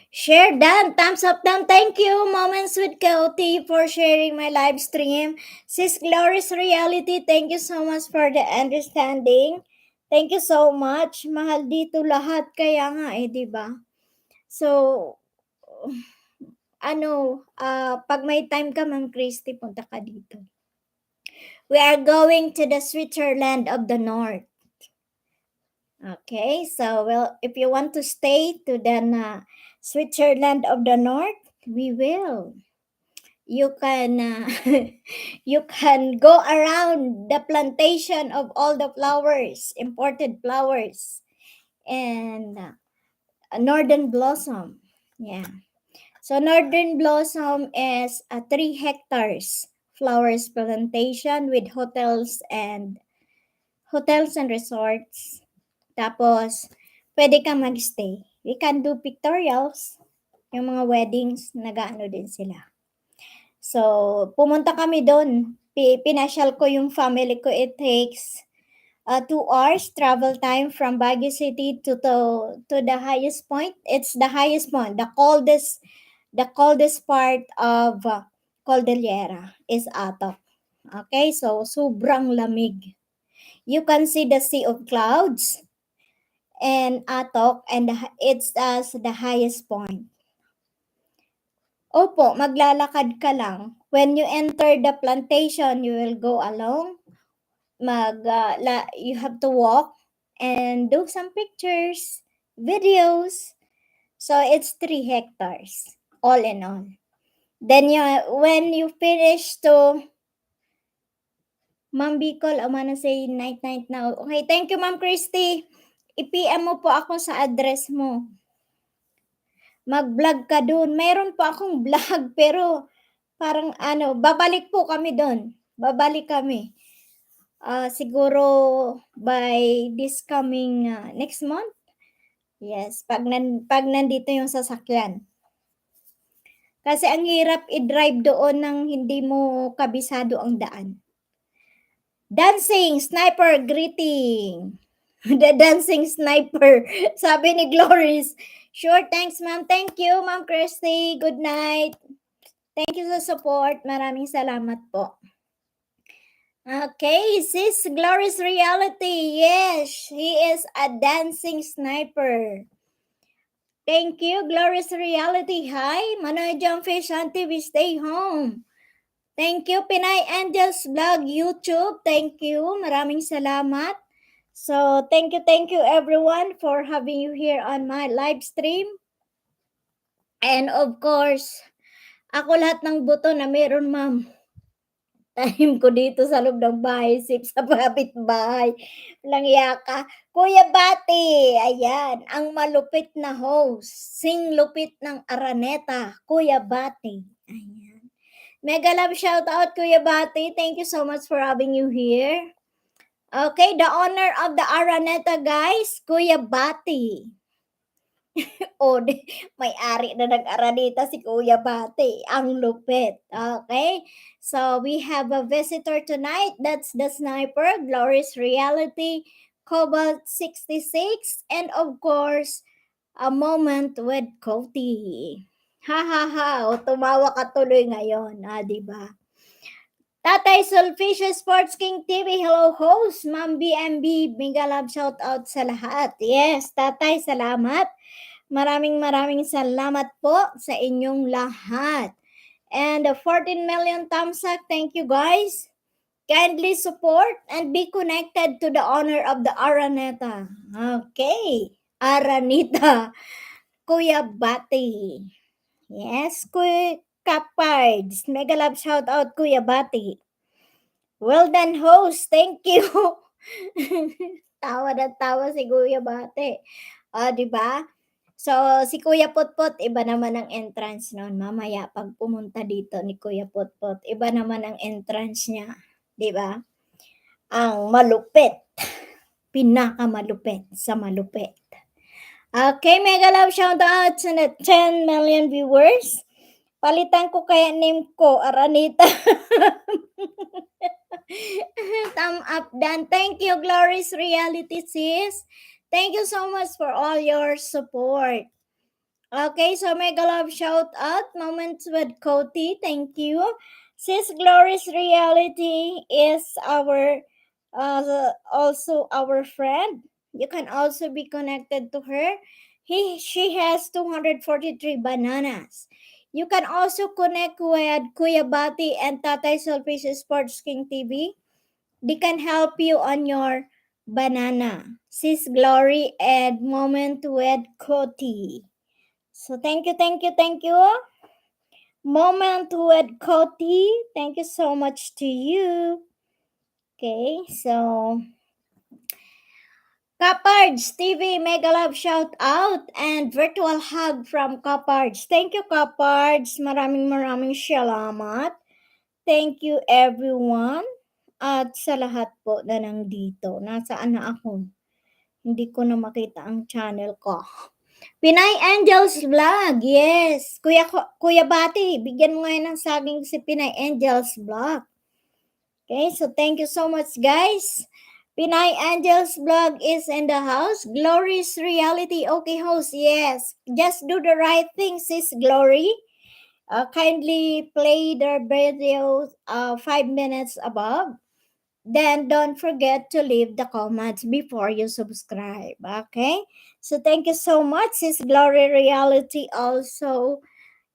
Share done. Thumbs up down. Thank you, Moments with Koti, for sharing my live stream. Sis Glorious Reality, thank you so much for the understanding. Thank you so much. Mahal dito lahat. Kaya nga diba? So, pag may time ka, Ma'am Christy, punta ka dito. We are going to the Switzerland of the North. Okay, so if you want to stay to the Switzerland of the North, We will. You can you can go around the plantation of all the flowers, imported flowers, and northern blossom. Yeah. So northern blossom is a 3 hectares flowers plantation with hotels and resorts. Tapos pwede kang magstay. We can do pictorials, yung mga weddings, nag-aano din sila. So, pumunta kami doon. Pinasyal ko yung family ko. It takes 2 hours travel time from Baguio City to the highest point. It's the highest point, the coldest part of Cordillera is Atok. Okay, so sobrang lamig. You can see the sea of clouds and Atok, and it's as the highest point. Opo, maglalakad ka lang. When you enter the plantation, you will go along. You have to walk and do some pictures, videos. So it's 3 hectares, all in all. Then when you finish to Ma'am Bicol, I wanna say night now. Okay, thank you Ma'am Christy. I-PM mo po ako sa address mo. Mag-vlog ka dun. Meron pa akong vlog pero parang babalik po kami dun. Babalik kami. Siguro by this coming next month. Yes, pag nandito yung sasakyan. Kasi ang hirap i-drive doon nang hindi mo kabisado ang daan. Dancing sniper greeting. The dancing sniper. Sabi ni Gloris. Sure, thanks ma'am. Thank you, Ma'am Christy. Good night. Thank you sa support. Maraming salamat po. Okay, sis Glory's reality. Yes, he is a dancing sniper. Thank you, Glory's reality. Hi, Manoy Jumpfish Auntie, we stay home. Thank you, Pinay Angels Vlog YouTube. Thank you. Maraming salamat. So, thank you everyone for having you here on my live stream. And of course, ako lahat ng buto na meron, ma'am. Time ko dito sa loob ng bahay, sip sa kapitbahay. Walang yaka. Kuya Bati, ayan, ang malupit na host. Sing lupit ng Araneta, Kuya Bati. Ayan. Mega love shout out, Kuya Bati. Thank you so much for having you here. Okay, the owner of the Araneta, guys, Kuya Bati. May-ari na nag-Araneta si Kuya Bati. Ang lupit. Okay? So, we have a visitor tonight. That's the sniper, Glorious Reality, Cobalt 66, and of course, a moment with Cody. Ha ha ha. O, tumawa ka tuloy ngayon. Diba? Tatay Sulficious Sports King TV, hello host, Ma'am BMB, mega love shout out sa lahat. Yes, Tatay, salamat. Maraming salamat po sa inyong lahat. And 14 million thumbs up, thank you guys. Kindly support and be connected to the owner of the Araneta. Okay, Araneta, Kuya Bati. Yes, Kuya Capards, mega love shout out Kuya Bati. Well done, host. Thank you. Tawa na tawa si Kuya Bate. Di ba? So, si Kuya Putput, iba naman ang entrance noon. Mamaya, pag pumunta dito ni Kuya Putput, iba naman ang entrance niya. Di ba? Ang malupit. Pinakamalupit sa malupit. Okay, mega love shout out sa 10 million viewers. Palitan ko kaya name ko, Aranita. Thumb up done. Thank you, Glorious Reality sis. Thank you so much for all your support. Okay, so mega love shout out. Moments with Cody. Thank you. Sis Glorious Reality is also our friend. You can also be connected to her. She has 243 bananas. You can also connect with Kuya Bati and Tatay Selfish Sports King TV. They can help you on your banana. Sis Glory and Moment with Cody. So thank you. Moment with Cody, thank you so much to you. Okay, so Kapards TV, mega love shout out and virtual hug from Kapards. Thank you, Kapards. Maraming salamat. Thank you, everyone. At sa lahat po na nandito. Nasaan na ako? Hindi ko na makita ang channel ko. Pinay Angels Vlog, yes. Kuya Bati, bigyan mo ngayon ng saging si Pinay Angels Vlog. Okay, so thank you so much, guys. Pinay Angels Vlog is in the house. Glory's Reality, okay, host, yes. Just do the right thing, sis Glory. Kindly play their video 5 minutes above. Then don't forget to leave the comments before you subscribe. Okay? So thank you so much, sis Glory Reality. Also,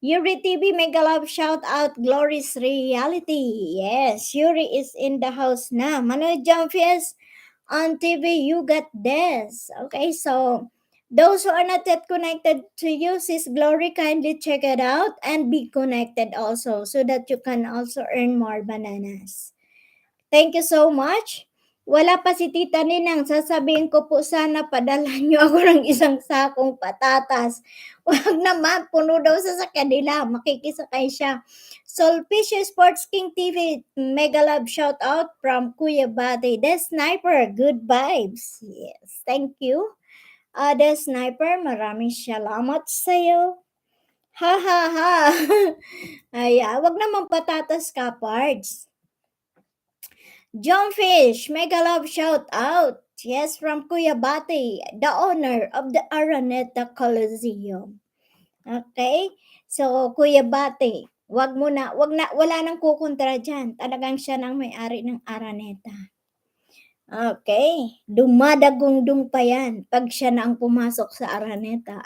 Yuri TV, mega love shout out Glory's Reality. Yes, Yuri is in the house na. Manoy Jumpies on TV, you got this. Okay, so those who are not yet connected to you, sis Glory, kindly check it out and be connected also so that you can also earn more bananas. Thank you so much. Wala pa si Tita Ninang. Sasabihin ko po sana padala niyo ako ng isang sakong patatas. Wag naman, puno daw sa kanila. Makikisakay siya. Solfish Sports King TV, mega love shout out from Kuya Bate. The Sniper, good vibes. Yes, thank you. The Sniper, maraming salamat sa'yo. Ha ha ha. Ay, wag naman patatas ka, pards. Jumpfish, mega love shout out. Yes, from Kuya Bate, the owner of the Araneta Coliseum. Okay? So, Kuya Bate, wala nang kukontra dyan. Talagang siya nang may-ari ng Araneta. Okay? Dumadagundong pa yan pag siya na ang pumasok sa Araneta.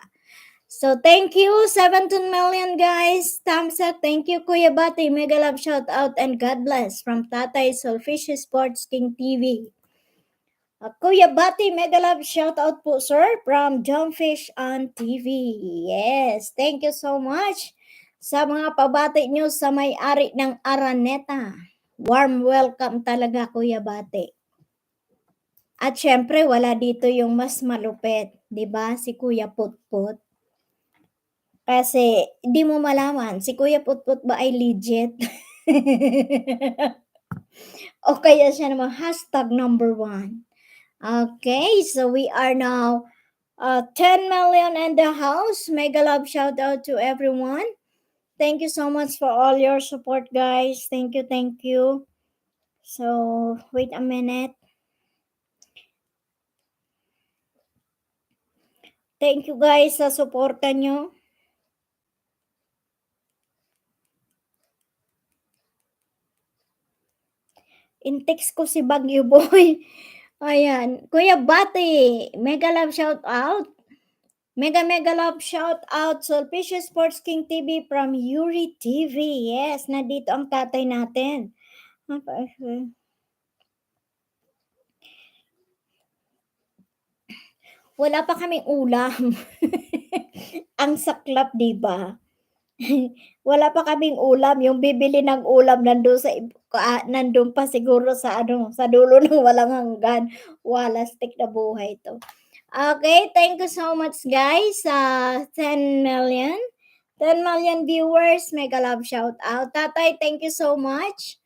So, thank you, 17 million guys. Thumbs up. Thank you, Kuya Bati. Mega love shout out and God bless from Tatay Solfish Sports King TV. Kuya Bati, mega love shout out po, sir, from Jumpfish on TV. Yes, thank you so much sa mga pabati nyo sa may-ari ng Araneta. Warm welcome talaga, Kuya Bati. At syempre, wala dito yung mas malupit, 'di ba? Si Kuya Putput. Kasi di mo malaman si Kuya Putput ba ay legit o kaya siya naman #1. Okay, so we are now 10 million in the house. Mega love shout out to everyone. Thank you so much for all your support, guys. Thank you. So, wait a minute. Thank you guys sa suporta nyo. In-text ko si Bagyo Boy. Ayan. Kuya Bati, mega love shout out. Mega love shout out Solfish Sports King TV from Yuri TV. Yes, nandito ang tatay natin. Wala pa kaming ulam. Ang saklap, di ba? Wala pa kaming ulam. Yung bibili ng ulam nandun pa siguro sa dulo ng walang hanggan. Walastik na buhay to. Okay, thank you so much guys. 10 million. 10 million viewers. Mega love shout out. Tatay, thank you so much.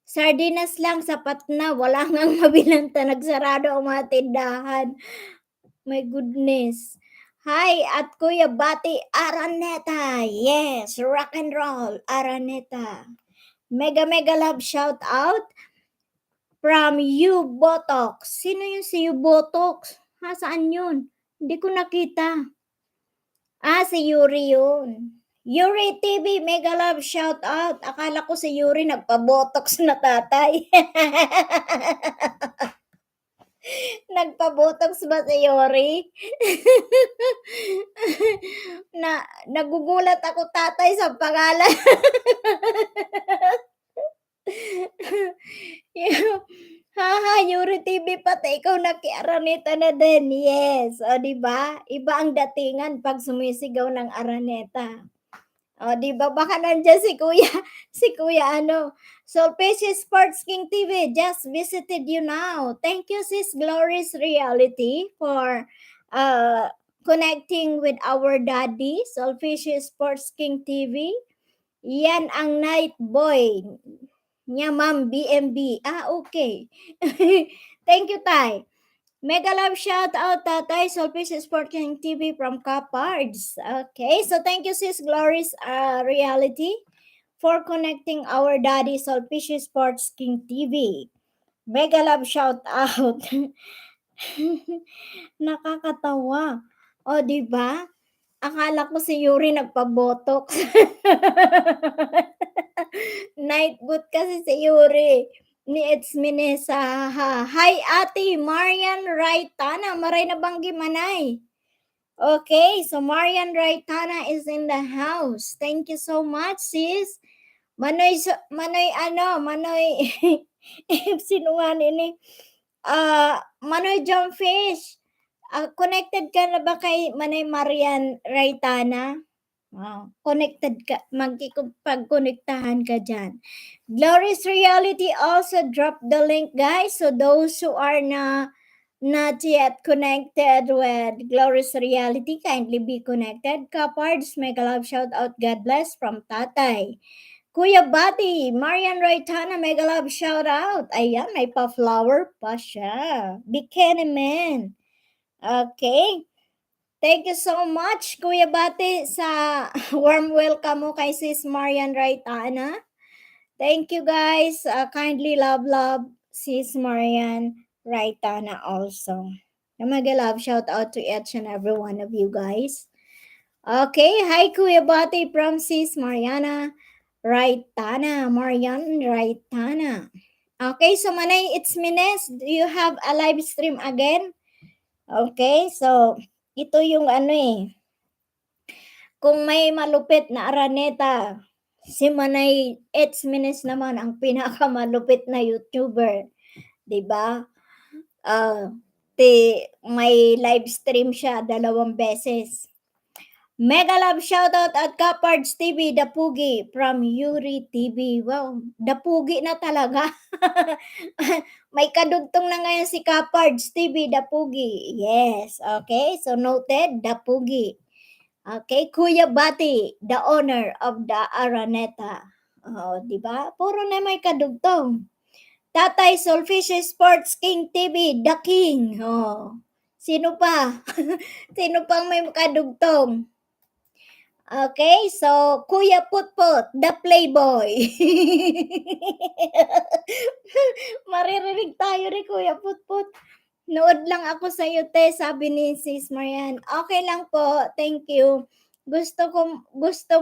Sardinas lang, sapat na. Wala ngang mabilanta. Nagsarado ang mga tindahan. My goodness. Hi, at Kuya Bati Araneta. Yes, rock and roll, Araneta. Mega love shout out from you, Botox. Sino yung si you, Botox? Ha, saan yun? Hindi ko nakita. Si Yuri yun. Yuri TV, mega love shout out. Akala ko si Yuri nagpa-botox na tatay. Nagpa-botox ba si Yuri? Nagugulat ako tatay sa pangalan. Haha, Yuri TV pati ikaw naki-Araneta na din. Yes, o diba? Iba ang datingan pag sumisigaw ng Araneta. 'Di ba baka nandiyan si kuya si kuya ano. So, Pesci Sports King TV just visited you now. Thank you, sis Glorious Reality, for uh, connecting with our daddy, Solfishy Sports King TV. Yan ang night boy niya, Ma'am BMB. Okay. Thank you, Tay. Mega love shout out Tatay Solfish Sport King TV from Capards. Okay, so thank you sis Glory's Reality for connecting our daddy Solfish Sports King TV. Mega love shout out. Nakakatawa. O, di ba? Akala ko si Yuri nagpa-botox. Night boot kasi si Yuri ni It's Minesa. Hi ate, Marian Raitana. Maray na banggi manay. Okay, so Marian Raitana is in the house. Thank you so much, sis. Manoy, Manoy, sino nga nini? Manoy Jumpfish. Connected ka na ba kay Manay Marian Raitana? Connected ka, magkikipag-konektahan ka dyan. Glorious Reality also dropped the link, guys. So those who are not yet connected with Glorious Reality, kindly be connected. Kapards, mega love shout out, God bless from Tatay. Kuya Bati, Marian Raitana, mega love shout out. Ayan, may pa-flower pa siya. Bikini Man. Okay. Thank you so much, Kuya Bati, sa warm welcome mo kay Sis Marian Raitana. Thank you, guys. Kindly love Sis Marian Raitana also. Mega love shout out to each and every one of you guys. Okay, hi Kuya Bati from Sis Mariana Raitana. Marian Raitana. Okay, so Manay, it's Mines. Do you have a live stream again? Okay, so ito yung kung may malupit na araneta, si Manay It's Mines naman ang pinakamalupit na YouTuber. 'Di ba? May live stream siya 2 beses. Mega love shoutout at Kapards TV, Dapugi from Yuri TV. Wow, Dapugi na talaga. May kadugtong na ngayon si Kapards TV, Dapugi. Yes, okay. So noted, Dapugi. Okay, Kuya Bati, the owner of the Araneta. Oh, di ba? Puro na may kadugtong. Tatay Solfish Sports King TV, the King. Oh. Sino pa? Sino pang may kadugtong? Okay, so Kuya Putput, the Playboy. Maririnig tayo ni Kuya Putput. Nood lang ako sa iyo, te, sabi ni Sis Marian. Okay lang po, thank you. Gusto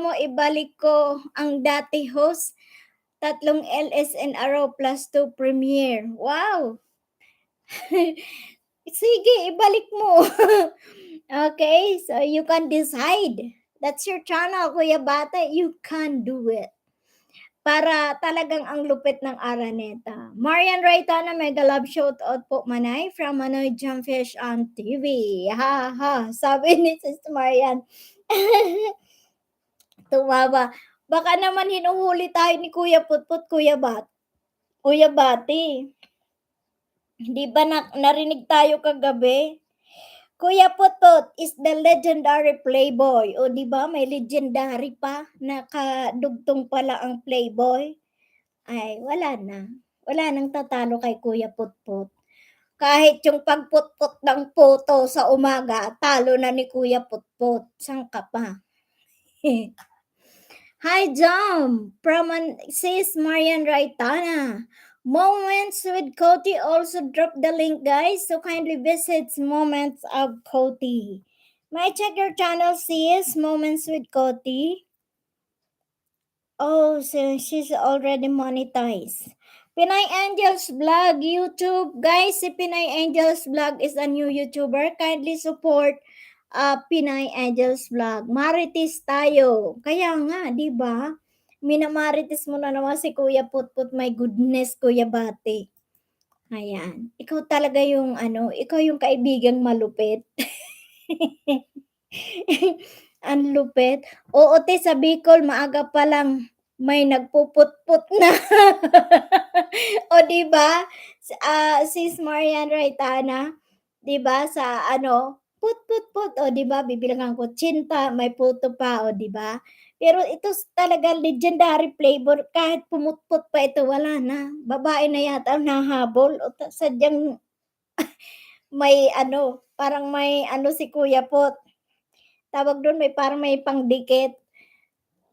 mo ibalik ko ang dati host, 3 LSNRO plus 2 Premiere. Wow! Sige, ibalik mo. Okay, so you can decide. That's your channel, Kuya Bata. You can do it. Para talagang ang lupit ng Araneta. Marian Raitana, mega love shout out po Manay from Manoy Jumpfish on TV. Ha ha, sabi ni Sis Marian. Tumawa. Baka naman hinuhuli tayo ni Kuya Putput, Kuya Bati. Di ba narinig tayo kagabi? Kuya Putput is the legendary playboy. O di ba may legendary pa, nakadugtong pala ang playboy. Ay, wala na. Wala nang tatalo kay Kuya Putput. Kahit yung pagputput ng photo sa umaga, talo na ni Kuya Putput. Sang ka pa? Hi, Jom! From sis Marian Raitana. Moments with Koti also dropped the link, guys. So kindly visit Moments of Koti. May I check your channel, sis? Moments with Koti. Oh, so she's already monetized. Pinay Angels Vlog YouTube. Guys, si Pinay Angels Vlog is a new YouTuber. Kindly support Pinay Angels Vlog. Marites tayo. Kaya nga, di ba? Minamarites mo na naman si Kuya Putput. My goodness, Kuya Bati. Ayan. Ikaw talaga yung ikaw yung kaibigang malupit. Ang lupit. Oo, te, sa Bicol, maaga pa lang may nagpuput-put na. O, di ba? Sis Marian Raitana, di ba? Sa ano, put-put-put. O, di ba? Bibilangan ko, chinta, may puto pa. O, di ba? Pero ito talaga legendary flavor. Kahit pumutput pa ito, wala na. Babae na yata ang nahabol. O, sadyang may ano, parang may ano si Kuya Pot. Tawag doon, may parang may pangdikit.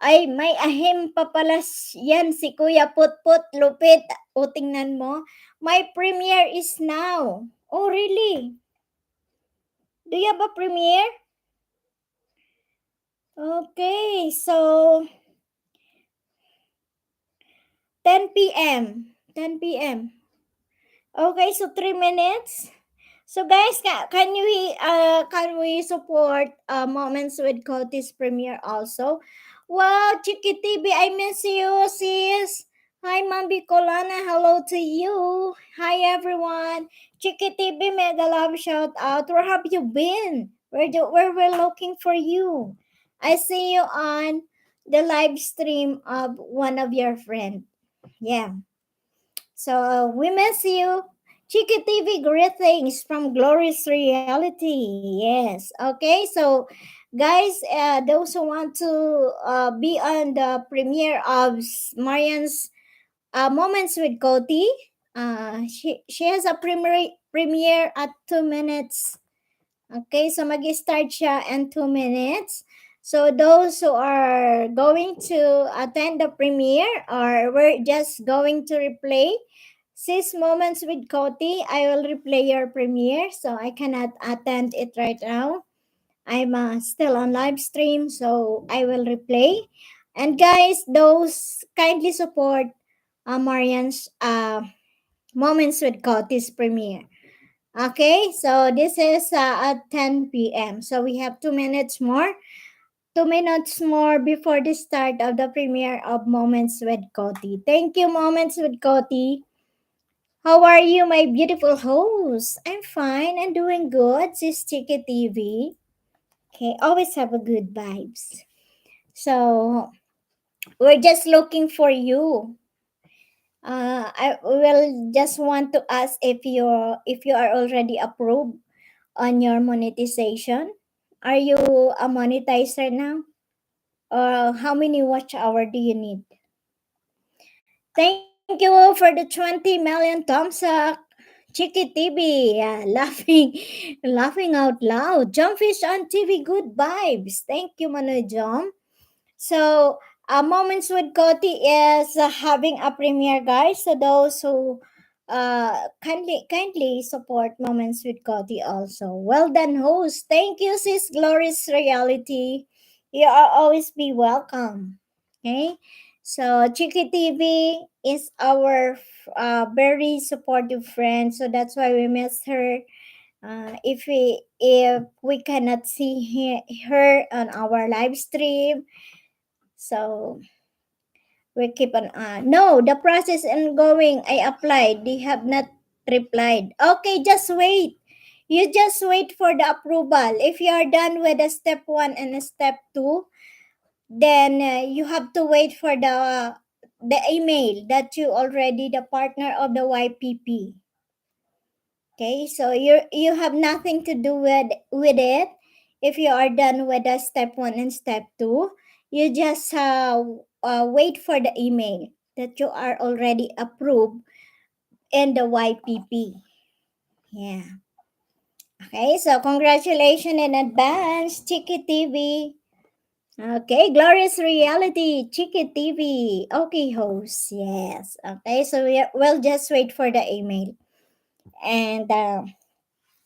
Ay, may ahim pa pala yan si Kuya Putput, lupit. O, tingnan mo. My premiere is now. Oh, really? Do you have a premiere? Okay, so 10 p.m. 10 p.m. Okay, so 3 minutes. So guys, can we support Moments with Coty's premiere also? Wow, Chiki TV, I miss you, sis. Hi, Ma'am Bicolana, hello to you. Hi, everyone. Chiki TV, mega love shout out. Where have you been? Where we're looking for you? I see you on the live stream of one of your friends. Yeah. So we miss you. Chiki TV greetings from Glorious Reality. Yes. Okay. So, guys, those who want to be on the premiere of Marian's Moments with Cody, she has a premiere at 2 minutes. Okay. So, mag-start siya in 2 minutes. So, those who are going to attend the premiere or we're just going to replay Sis Moments with Cody, I will replay your premiere, so I cannot attend it right now. I'm still on live stream, so I will replay. And guys, those kindly support Marian's Moments with Cody's premiere. Okay, so this is at 10 p.m. So we have 2 minutes more. 2 minutes more before the start of the premiere of Moments with Cody. Thank you, Moments with Cody. How are you, my beautiful host? I'm fine and doing good, sis Chiki TV. Okay, always have a good vibes. So, we're just looking for you. I will just want to ask if you are already approved on your monetization. Are you a monetizer now? Or how many watch hour do you need? Thank you for the 20 million thumbs up. Chiki TV, yeah, laughing out loud. Jumpfish on TV, good vibes. Thank you, Manoy Jom. So, Moments with Koti is having a premiere, guys. So those who kindly support Moments with Koti also. Well done, host. Thank you, sis Glorious Reality. You are always be welcome. Okay. So Chiki TV is our very supportive friend. So that's why we miss her. If we cannot see her on our live stream, so we keep on. No, the process ongoing. I applied. They have not replied. Okay, just wait. You just wait for the approval. If you are done with the step 1 and step 2, then you have to wait for the email that you already the partner of the YPP. Okay, so you have nothing to do with it. If you are done with the step 1 and step 2, you just wait for the email that you are already approved in the YPP. Yeah. Okay, so congratulations in advance, Chiki TV. Okay, Glorious Reality, Chiki TV. Okay, host. Yes. Okay, so we'll just wait for the email. And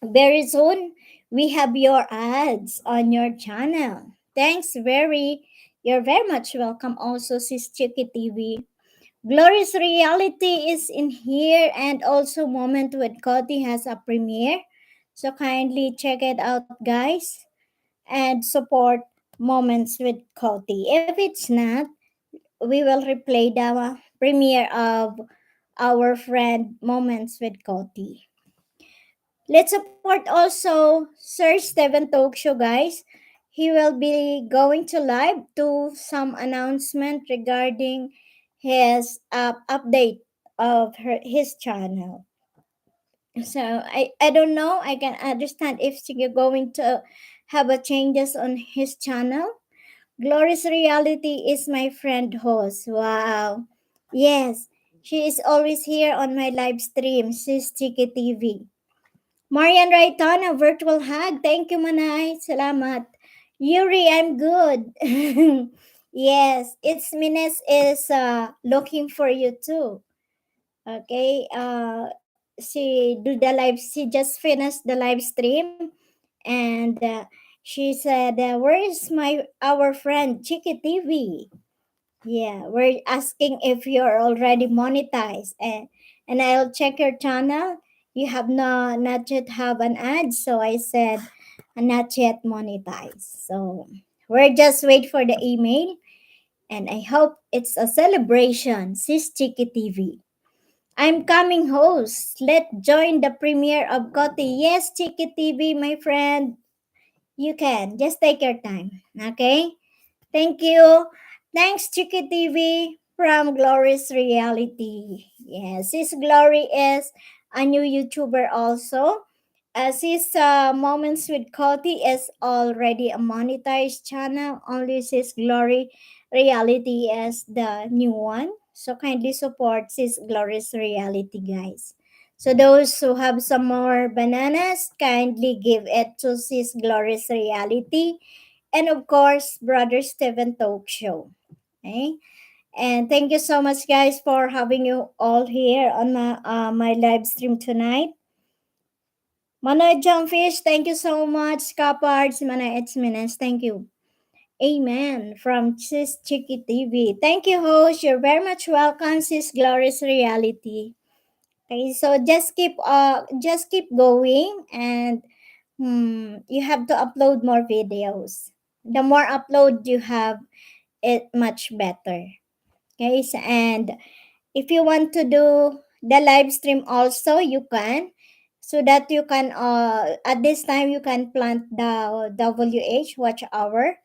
very soon, we have your ads on your channel. Thanks, you're very much welcome also, Sis Chiki TV. Glorious Reality is in here, and also Moment with Cody has a premiere. So kindly check it out, guys, and support Moments with Cody. If it's not, we will replay the premiere of our friend Moments with Cody. Let's support also Sir Steven Talk Show, guys. he will be going to live to some announcement regarding his update of his channel. So I don't know. I can understand if she's going to have a changes on his channel. Glorious Reality is my friend host. Wow. Yes, she is always here on my live stream. She's Chiki TV. Marian Rayton, a virtual hug. Thank you, Manay. Salamat. Yuri, I'm good. Yes, it's Mines is looking for you too. Okay. She do the live. She just finished the live stream, and she said, "Where is our friend Chiki TV?" Yeah, we're asking if you're already monetized, and I'll check your channel. You have not yet have an ad, so I said not yet monetized. So we're just wait for the email, and I hope it's a celebration. Sis Chiki TV. I'm coming host. Let's join the premiere of Koti. Yes, Chiki TV, my friend. You can. Just take your time. Okay? Thank you. Thanks, Chiki TV from Glory's Reality. Yes, Sis Glory is a new YouTuber also. Sis Moments with Cody is already a monetized channel. Only Sis Glory Reality is the new one. So kindly support Sis Glory's Reality, guys. So those who have some more bananas, kindly give it to Sis Glory's Reality, and of course, Brother Steven Talk Show. Okay? And thank you so much, guys, for having you all here on my live stream tonight. Manay Jumpfish, thank you so much. Kapards, Manay Etzmines, thank you. Amen. From Sis Chiki TV. Thank you, host. You're very much welcome, Sis Glorious Reality. Okay, so just keep going, and you have to upload more videos. The more upload you have, it much better. Okay, so, and if you want to do the live stream also, you can, so that you can at this time you can plant the watch hour,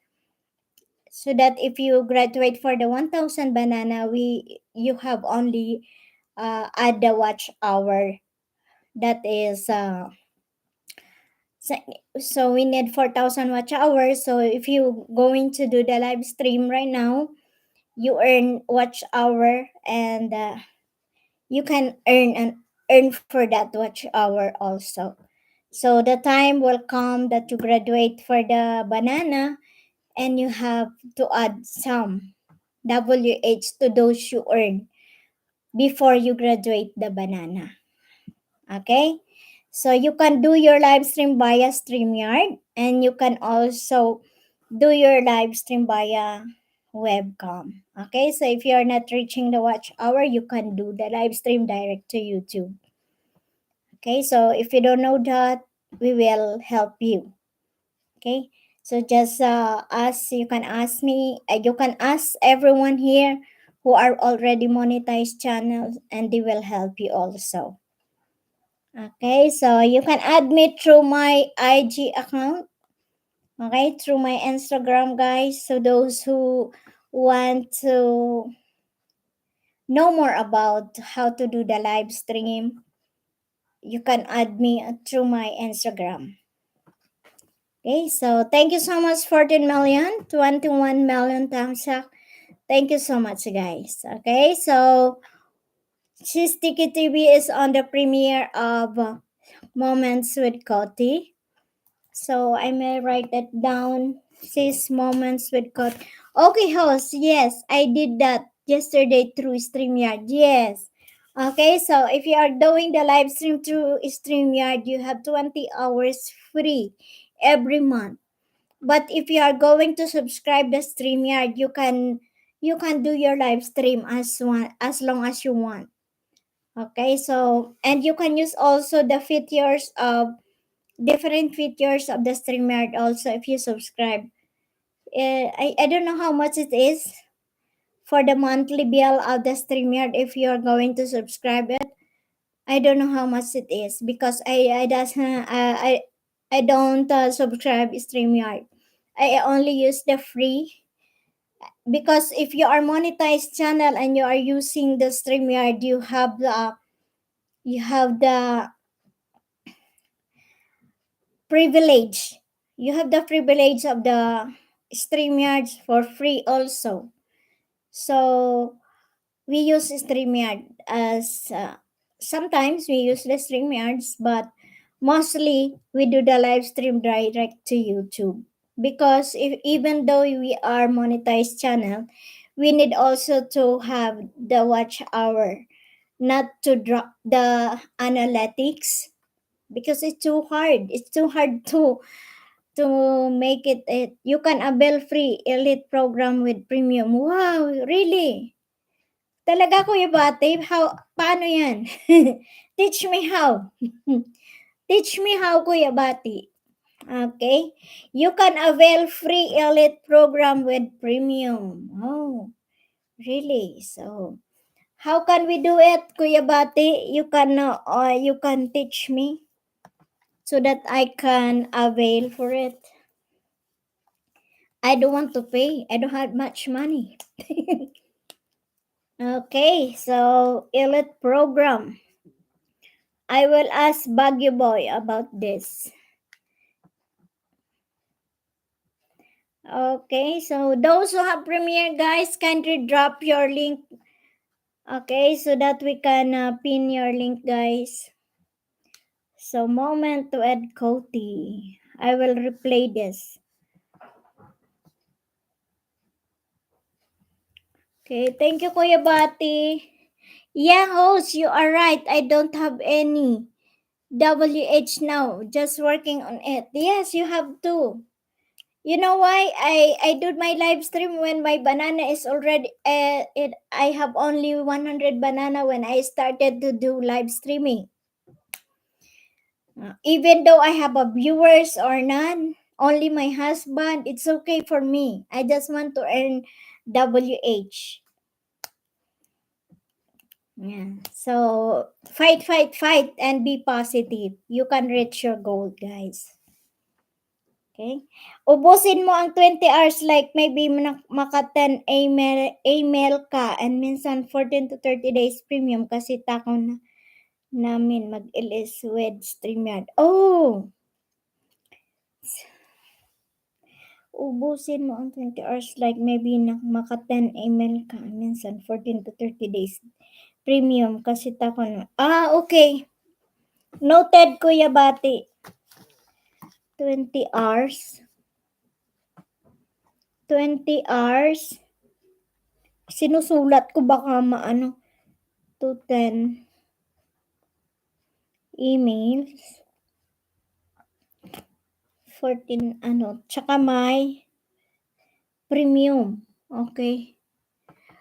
so that if you graduate for the 1000 banana, we you have only add the watch hour. That is so, so we need 4000 watch hours. So if you going to do the live stream right now, you earn watch hour, and you can earn for that watch hour also. So the time will come that you graduate for the banana, and you have to add some WH to those you earn before you graduate the banana. Okay? So you can do your live stream via StreamYard, and you can also do your live stream via webcam. Okay? So if you're not reaching the watch hour, you can do the live stream direct to YouTube. Okay? So if you don't know that, we will help you. Okay? So just ask, you can ask me, you can ask everyone here who are already monetized channels, and they will help you also. Okay, so you can add me through my IG account. Okay, through my Instagram, guys. So those who want to know more about how to do the live stream, you can add me through my Instagram. Okay, so thank you so much, 14 million, 21 million thumbs up. Thank you so much, guys. Okay, so Sticky TV is on the premiere of Moments with Cody. So I may write that down. Six moments with God. Okay, host. Yes, I did that yesterday through StreamYard. Yes. Okay, so if you are doing the live stream through StreamYard, you have 20 hours free every month. But if you are going to subscribe the StreamYard, you can do your live stream as long as you want. Okay, so and you can use also the features of different features of the StreamYard also if you subscribe. I don't know how much it is for the monthly bill of the StreamYard if you're going to subscribe it. I don't know how much it is because I don't subscribe StreamYard. I only use the free, because if you are monetized channel and you are using the StreamYard, you have the privilege. You have the privilege of the StreamYards for free also. So we use StreamYard as sometimes we use the StreamYards, but mostly we do the live stream direct to YouTube, because even though we are monetized channel, we need also to have the watch hour, not to drop the analytics, because it's too hard. It's too hard to make it. You can avail free elite program with premium. Wow, really? Talaga, Kuya Bate? Paano yan? Teach me how. Teach me how, Kuya Bati. Okay. You can avail free elite program with premium. Oh, really? So, how can we do it, Kuya Bati? You can teach me so that I can avail for it. I don't want to pay. I don't have much money. Okay, so elite program. I will ask Baguio Boy about this. Okay, so those who have Premiere, guys, kindly drop your link. Okay, so that we can pin your link, guys. So, moment to add Koti. I will replay this. Okay, thank you, Kuya Bati. Yeah, host, you are right. I don't have any WH now. Just working on it. Yes, you have to. You know why I do my live stream when my banana is already I have only 100 banana when I started to do live streaming. Even though I have a viewers or none, only my husband, it's okay for me. I just want to earn WH. Yeah. So fight, fight, fight, and be positive. You can reach your goal, guys. Okay? Ubusin mo ang 20 hours like maybe maka 10 email ka, and minsan 14 to 30 days premium kasi tako na namin mag-LS with StreamYard. Oh! Ubusin mo ang 20 hours like maybe maka 10 email ka, minsan 14 to 30 days premium kasi tako na. Okay. Noted, Kuya Bati. 20 hours. 20 hours. Sinusulat ko baka maano. To 10 emails. 14 tsaka may premium. Okay.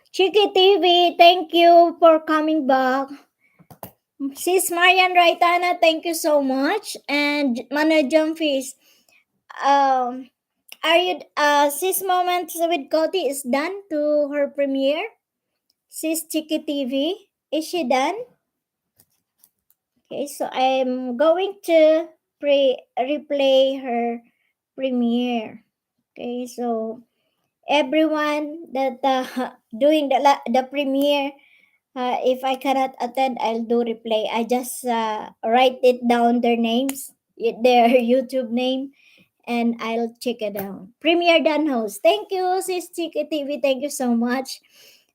Chiki TV, thank you for coming back. Sis Marian Raitana, thank you so much. And Mana Jumpfish, are you Sis Moments with Cody is done to her premiere? Sis Chiki TV, is she done? Okay, so I'm going to replay her premiere. Okay, so everyone that doing the premiere, if I cannot attend, I'll do replay. I just write it down their names, their YouTube name, and I'll check it out. Premiere done, host. Thank you, Sis Chiki TV. Thank you so much.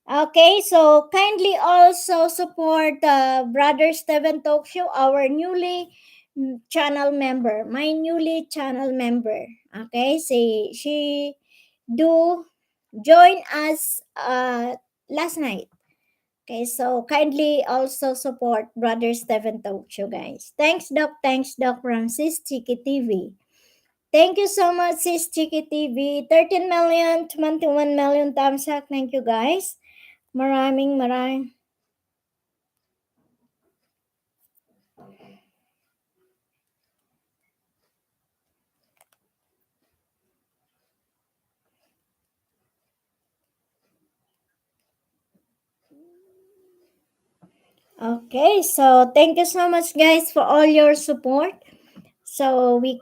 Okay, so kindly also support Brother Steven Talk Show, our newly channel member, my newly channel member. Okay, she do join us last night. Okay, so kindly also support Brother Steven Talk Show, guys. Thanks, Doc from Sis Chiki TV. Thank you so much, Sis Chiki TV. 13 million, 21 million thumbs up. Thank you, guys. Maraming. Okay, so thank you so much, guys, for all your support. So we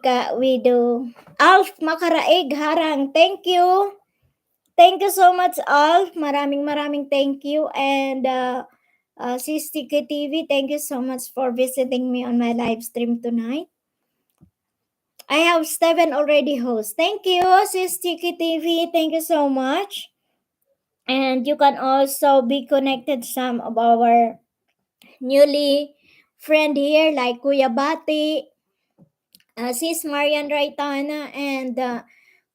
do Alf Makaraig Harang. Thank you. Thank you so much, Alf. Maraming thank you. And Sis Tiki TV, thank you so much for visiting me on my live stream tonight. I have 7 already hosts. Thank you, Sis Tiki TV. Thank you so much. And you can also be connected some of our newly friend here like Kuya Bati, Sis Marian Raitana, and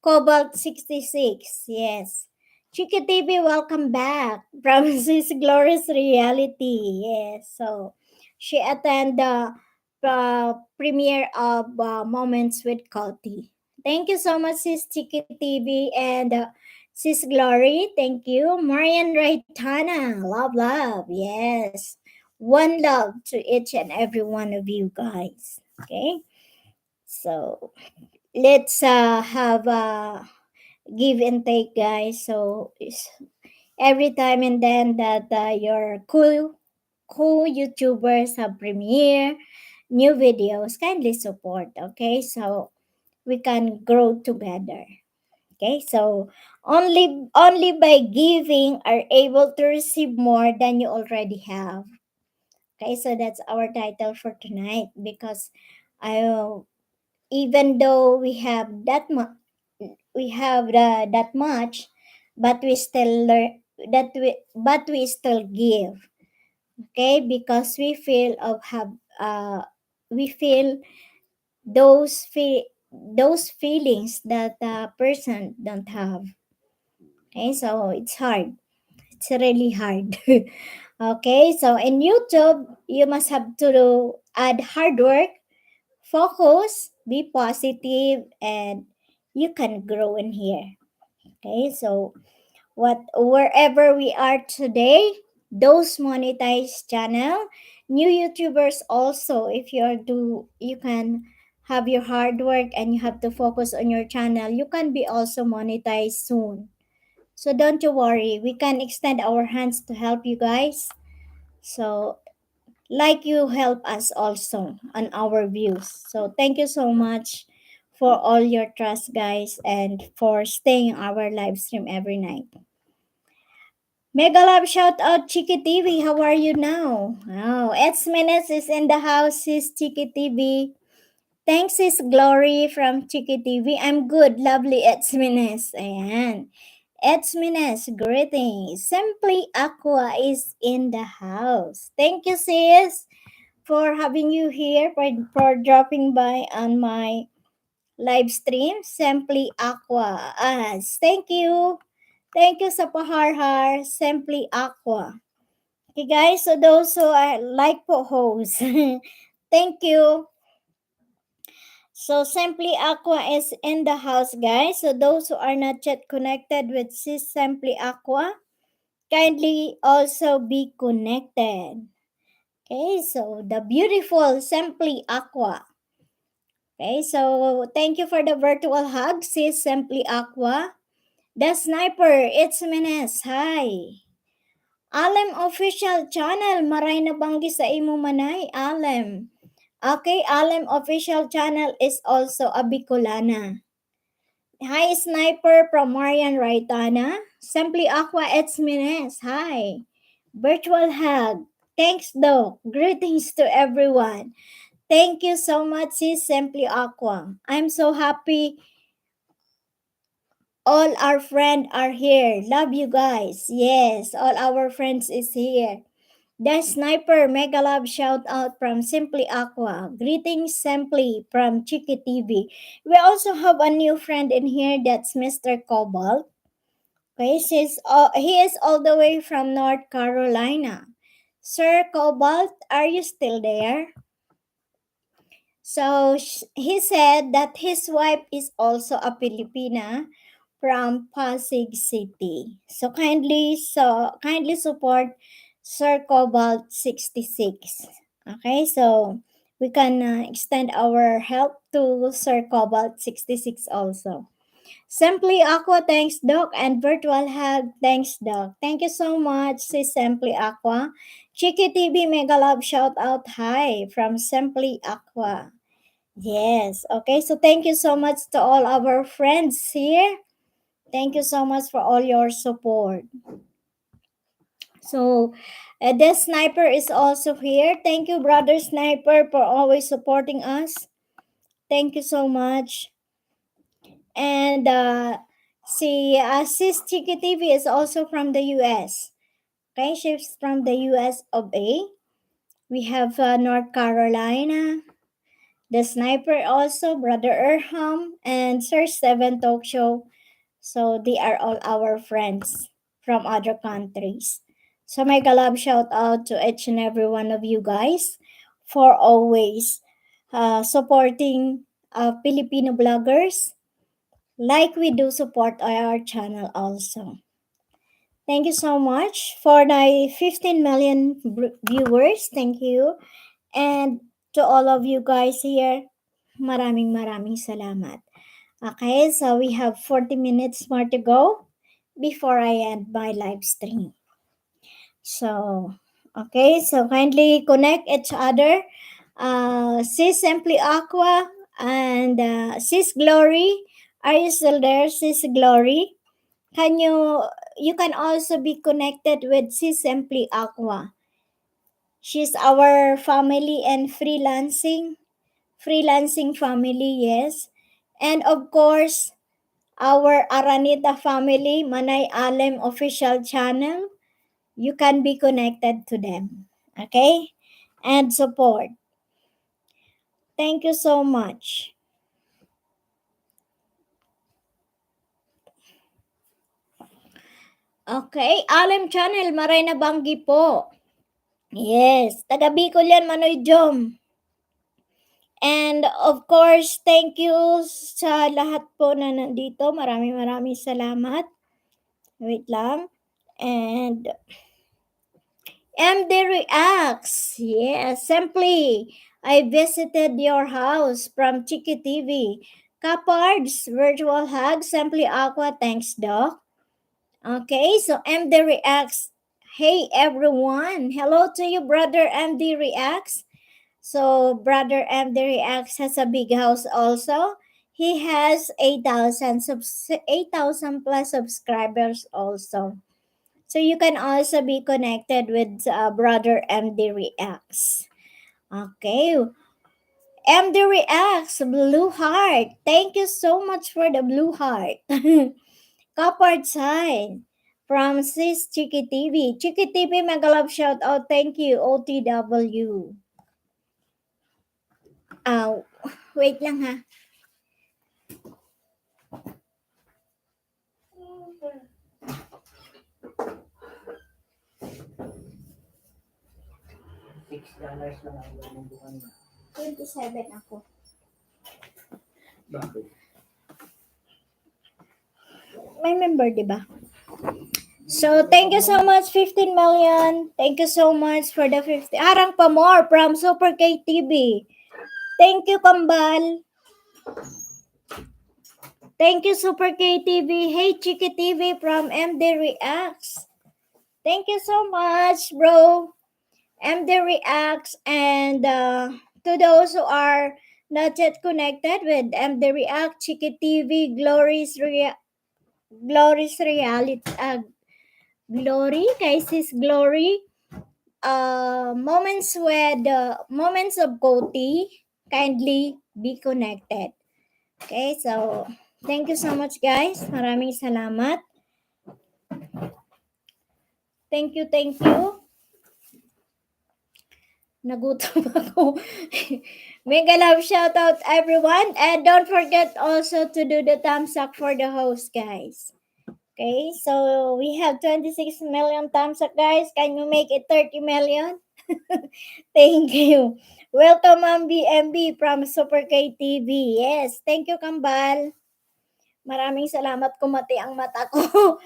Cobalt 66. Yes. Chiki TV, welcome back from Sis Glorious Reality. Yes. So she attended the premiere of Moments with Coti. Thank you so much, Sis Chiki TV and Sis Glory. Thank you. Marian Raitana. Love. Yes. One love to each and every one of you guys. Okay. So let's have a give and take, guys. So every time and then that your cool YouTubers have premiere new videos, kindly support. Okay, so we can grow together. Okay, so only by giving are able to receive more than you already have. Okay, so that's our title for tonight because I even though we have that much, but we still learn but we still give. Okay, because we feel those feelings that a person don't have. Okay, so it's hard. It's really hard. Okay, so in YouTube you must have to add hard work, focus, be positive, and you can grow in here. Okay, so wherever we are today, those monetized channel, new YouTubers also, if you can have your hard work and you have to focus on your channel, you can be also monetized soon. So don't you worry, we can extend our hands to help you guys. So like you help us also on our views. So thank you so much for all your trust, guys, and for staying our live stream every night. Mega love shout out Chiki TV. How are you now? Oh, it's Minutes is in the house, sis Chiki TV. Thanks, sis Glory from Chiki TV. I'm good, lovely Edsmines. Ayan. Edsmines, greetings. Simply Aqua is in the house. Thank you, sis, for having you here, for dropping by on my live stream. Simply Aqua. Thank you. Thank you sa paharhar, Simply Aqua. Okay guys, so those who are like po host, thank you. So Simply Aqua is in the house, guys. So those who are not yet connected with Sis Simply Aqua, kindly also be connected. Okay, so the beautiful Simply Aqua. Okay, so thank you for the virtual hug, Sis Simply Aqua. The Sniper, it's Menes. Hi. Alem official channel, maray na banggi sa imo manay, Alem. Okay, Alem official channel is also a Bicolana. Hi, Sniper from Marian Raitana. Simply Aqua it's Mines. Hi. Virtual hug. Thanks, Doc. Greetings to everyone. Thank you so much, sis Simply Aqua. I'm so happy all our friends are here. Love you guys. Yes, all our friends is here. The Sniper Mega Love shout out from Simply Aqua. Greetings Simply from Chiki TV. We also have a new friend in here, that's Mr. Cobalt. Okay, he is all the way from North Carolina. Sir Cobalt, are you still there? So he said that his wife is also a Filipina from Pasig City. So kindly support Sir Cobalt 66. Okay, so we can extend our help to Sir Cobalt 66 also. Simply Aqua, thanks Doc, and Virtual Hug, thanks Doc. Thank you so much, sis Simply Aqua. Chiki TV Mega Love shout out hi from Simply Aqua. Yes. Okay. So thank you so much to all our friends here. Thank you so much for all your support. So the sniper is also here. Thank you, brother sniper, for always supporting us. Thank you so much. And Sis Chiki TV is also from the US. Okay, she's from the US of A. We have North Carolina, the sniper also, Brother Erham, and Sir Seven Talk Show. So they are all our friends from other countries. So my galab shout out to each and every one of you guys for always supporting Filipino bloggers like we do support our channel also. Thank you so much for the 15 million viewers. Thank you. And to all of you guys here, maraming salamat. Okay, so we have 40 minutes more to go before I end my live stream. So, okay, so kindly connect each other. Sis Simply Aqua and Sis Glory. Are you still there, Sis Glory? Can you can also be connected with Sis Simply Aqua. She's our family and freelancing family, yes. And of course, our Aranita family, Manay Alem official channel, you can be connected to them. Okay? And support. Thank you so much. Okay, Alem channel, maray na banggi po. Yes, taga Bicol yan, Manoy Jom. And of course, thank you sa lahat po na nandito. Maraming salamat. Wait lang. And MD Reacts. Yes, simply. I visited your house from Chiki TV. Kapards, virtual hug, Simply Aqua, thanks Doc. Okay, so MD Reacts. Hey everyone. Hello to you, brother MD Reacts. So brother MD Reacts has a big house also. He has 8,000 plus subscribers also. So you can also be connected with brother MD Reacts. Okay. MD Reacts, Blue Heart. Thank you so much for the blue heart. Copper sign from Sis Chiki TV. Chiki TV, mega love shout out. Thank you, OTW. Wait lang ha. $6 lang ang buwan na. 27 ako. Bakit? May member, di ba? So, thank you so much, 15 million. Thank you so much for the 50. Arang pa more from Super KTV. Thank you, Kambal. Thank you, Super KTV. Hey, Chiki TV from MD Reacts. Thank you so much, bro. MD Reacts. And to those who are not yet connected with MD React, Chiki TV, Glory's Reality, Glory, kay Sis Glory, moments of Koti, kindly be connected. Okay, so thank you so much guys. Maraming salamat. Thank you. Nagutom ako. Mega love shout out everyone. And don't forget also to do the thumbs up for the host, guys. Okay, so we have 26 million thumbs up, guys. Can you make it 30 million? Thank you. Welcome, Ma'am BMB from Super KTV. Yes, thank you, Kambal. Maraming salamat, kumati ang mata ko.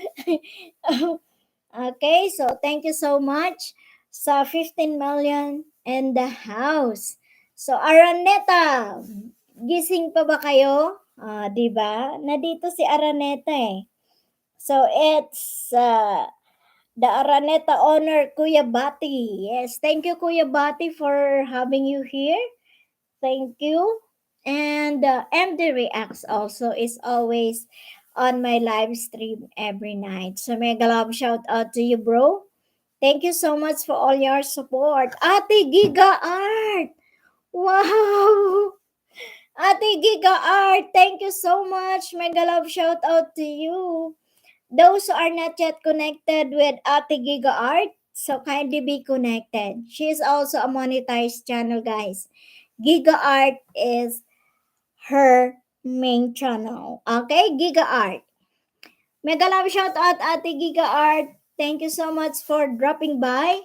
Okay, so thank you so much sa 15 million in the house. So, Araneta, gising pa ba kayo? Di ba? Nandito si Araneta eh. So, it's the Araneta owner, Kuya Bati. Yes, thank you, Kuya Bati, for having you here. Thank you. And MD Reacts also is always on my live stream every night. So mega love shout out to you, bro. Thank you so much for all your support. Ate Giga Art! Wow! Ate Giga Art, thank you so much. Mega love shout out to you. Those who are not yet connected with Ate Giga Art, so kindly be connected. She is also a monetized channel, guys. Giga Art is her main channel. Okay, Giga Art. Mega love shout out Ate Giga Art. Thank you so much for dropping by.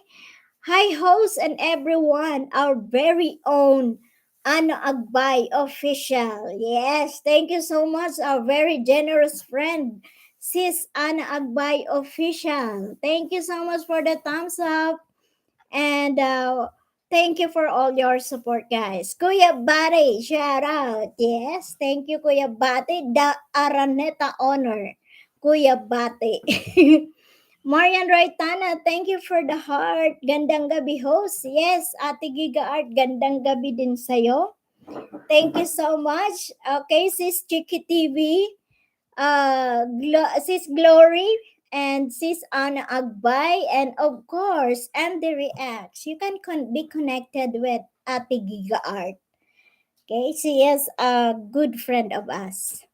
Hi, host and everyone, our very own Ano Agbay official. Yes, thank you so much, our very generous friend, Sis Ana Agbay official. Thank you so much for the thumbs up. And thank you for all your support, guys. Kuya Bate, shout out. Yes, thank you, Kuya Bate. The Araneta honor. Kuya Bate. Marian Raitana, thank you for the heart. Gandang gabi, host. Yes, Ate Giga Art, gandang gabi din sa'yo. Thank you so much. Okay, Sis Chiki TV, Sis Glory, and Sis Anna Agbay, and of course, MD Reacts. You can be connected with Ate Giga Art. Okay, she is a good friend of us.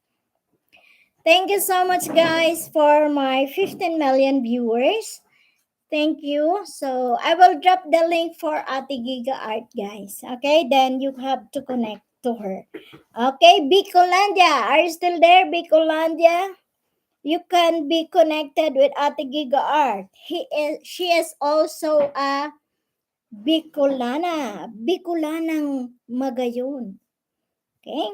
Thank you so much, guys, for my 15 million viewers. Thank you. So I will drop the link for Ate Giga Art, guys. Okay, then you have to connect to her. Okay, Bicolana, are you still there, Bicolana? You can be connected with Ate Giga Art. She is also a Bicolana. Bicolanang Magayon. Okay?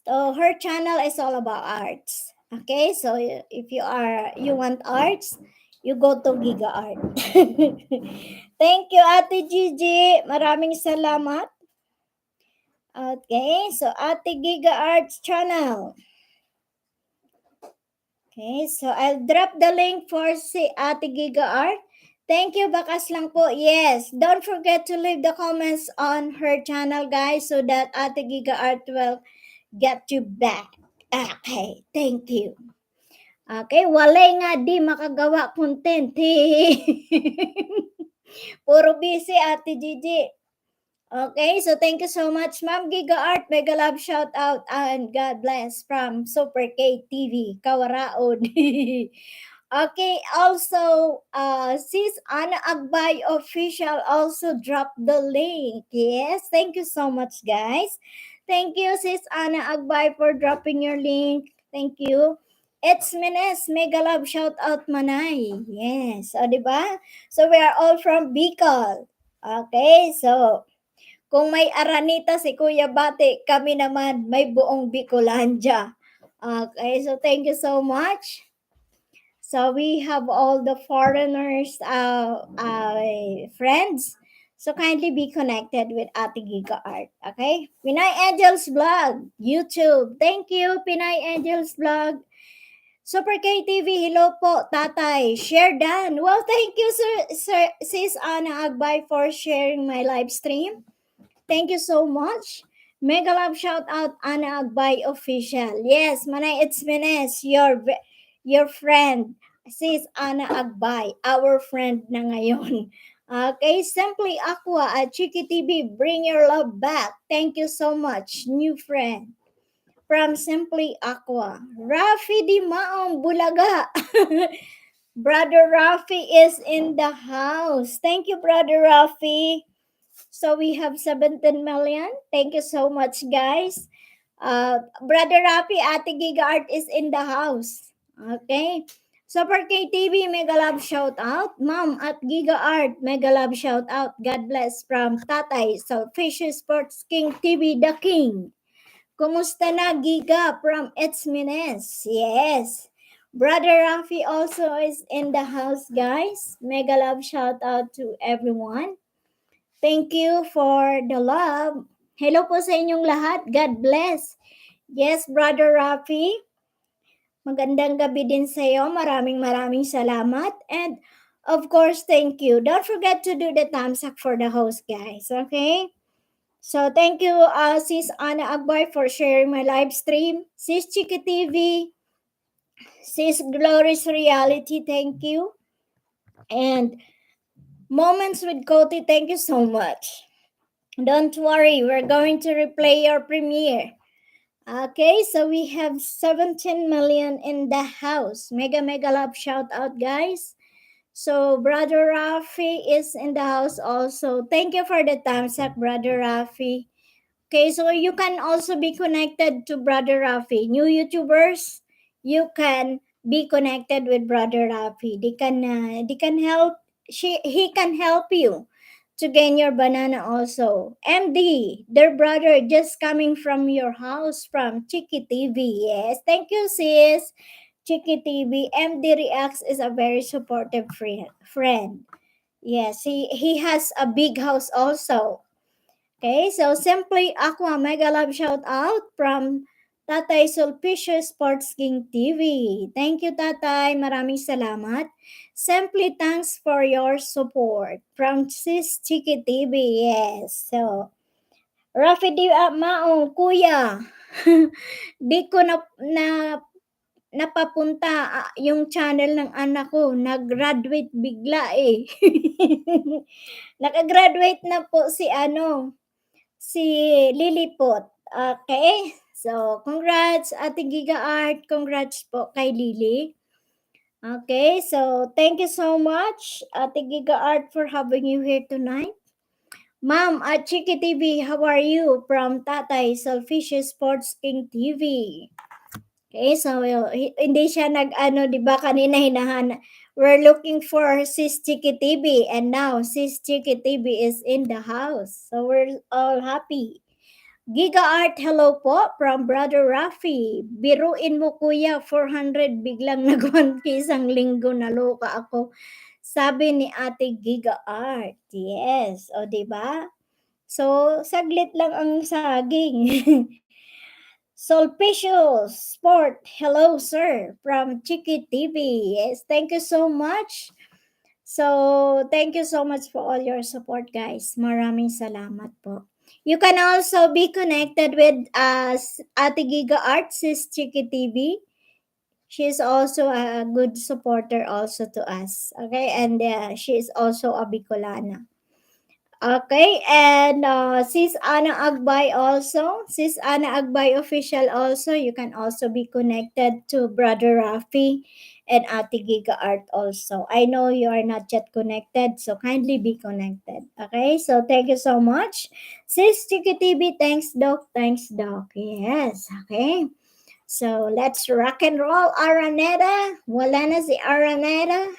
So her channel is all about arts. Okay? So if you want arts, you go to Giga Art. Thank you, Ate Gigi. Maraming salamat. Okay, so Ate Giga Arts channel. Okay, so I'll drop the link for si Ate Giga Art. Thank you, bakas lang po. Yes, don't forget to leave the comments on her channel, guys, so that Ate Giga Art will get you back. Okay, thank you. Okay, walay nga di makagawa content. Puro busy, Ate Gigi. Okay, so thank you so much, Ma'am Giga Art. Mega love shout out and God bless from Super K TV, Kawaraon. Okay, also, Sis Ana Agbay official also dropped the link. Yes, thank you so much, guys. Thank you, Sis Ana Agbay, for dropping your link. Thank you. It's Mines, mega love shout out Manay. Yes, o diba? So we are all from Bicol. Okay, so kung may Aranita si Kuya Bate, kami naman may buong Bicolandia. Okay, so thank you so much. So we have all the foreigners friends. So kindly be connected with Ate Giga Art. Okay? Pinay Angels Vlog, YouTube. Thank you, Pinay Angels Vlog. Super KTV, hello po, tatay. Share done. Well, thank you, sir, Sis Ana Agbay, for sharing my live stream. Thank you so much. Mega love shout out Ana Agbay official. Yes, Manay it's Mines, your friend. Sis Ana Agbay, our friend na ngayon. Okay, Simply Aqua at Chiki TV, bring your love back. Thank you so much, new friend. From Simply Aqua. Rafi Di Maong Bulaga. Brother Rafi is in the house. Thank you, Brother Rafi. So we have 17 million. Thank you so much, guys. Brother Rafi, Ate Giga Art is in the house. Okay. Super KTV, mega love shout out. Mom at Giga Art, mega love shout out. God bless from Tatay, Selfish Sports King TV, the King. Kumusta na, Giga, from It's Mines? Yes. Brother Rafi also is in the house, guys. Mega love shout out to everyone. Thank you for the love. Hello po sa inyong lahat. God bless. Yes, Brother Rafi. Magandang gabi din sa iyo. Maraming salamat. And of course, thank you. Don't forget to do the thumbs up for the host, guys. Okay? So thank you, Sis Ana Agbar, for sharing my live stream. Sis Chiki TV, Sis Glorious Reality, thank you. And Moments with Koti, thank you so much. Don't worry, we're going to replay your premiere. Okay, so we have 17 million in the house. Mega, mega love shout out, guys. So Brother Rafi is in the house also. Thank you for the thumbs up, Brother Rafi. Okay, so you can also be connected to Brother Rafi. New YouTubers, you can be connected with Brother Rafi. They can help. He can help you to gain your banana also. MD, their brother just coming from your house from Chiki TV. Yes, thank you, sis. Chiki TV. MD Reacts is a very supportive friend. Yes, he has a big house also. Okay, so Simply Aqua mega love shout out from Tatay Sulpicio Sports King TV. Thank you, Tatay. Maraming salamat. Simply thanks for your support from Sis Chiki TV. Yes. So, Rafi di Maong, kuya. Di ko napapunta yung channel ng anak ko. Nag-graduate bigla eh. Nakagraduate na po si Lilipot. Okay? So, congrats, Ate Giga Art. Congrats po kay Lily. Okay, so thank you so much, Ate Giga Art, for having you here tonight. Ma'am, at Chiki TV, how are you? From Tatay Selfish Sports King TV. Okay, so hindi siya di ba kanina we're looking for Sis Chiki TV, and now Sis Chiki TV is in the house. So we're all happy. Giga Art, hello po from Brother Rafi. Biruin mo kuya, 400 biglang nag-1K isang linggo, naloka ako. Sabi ni Ate Giga Art. Yes, o di ba? So, saglit lang ang saging. Solpicious Sport, hello sir, from Chiki TV. Yes, thank you so much. So, thank you so much for all your support, guys. Maraming salamat po. You can also be connected with Ate Giga Art, Sis Chiki TV. She's also a good supporter also to us. Okay, and she is also a Bicolana. Okay, and Sis Ana Agbay also. Sis Ana Agbay official also. You can also be connected to Brother Rafi and Ate Giga Art also. I know you are not yet connected, so kindly be connected. Okay, so thank you so much. Sis Chiki TV, thanks Doc. Thanks Doc. Yes, okay. So let's rock and roll, Araneta. Wala na si Araneta.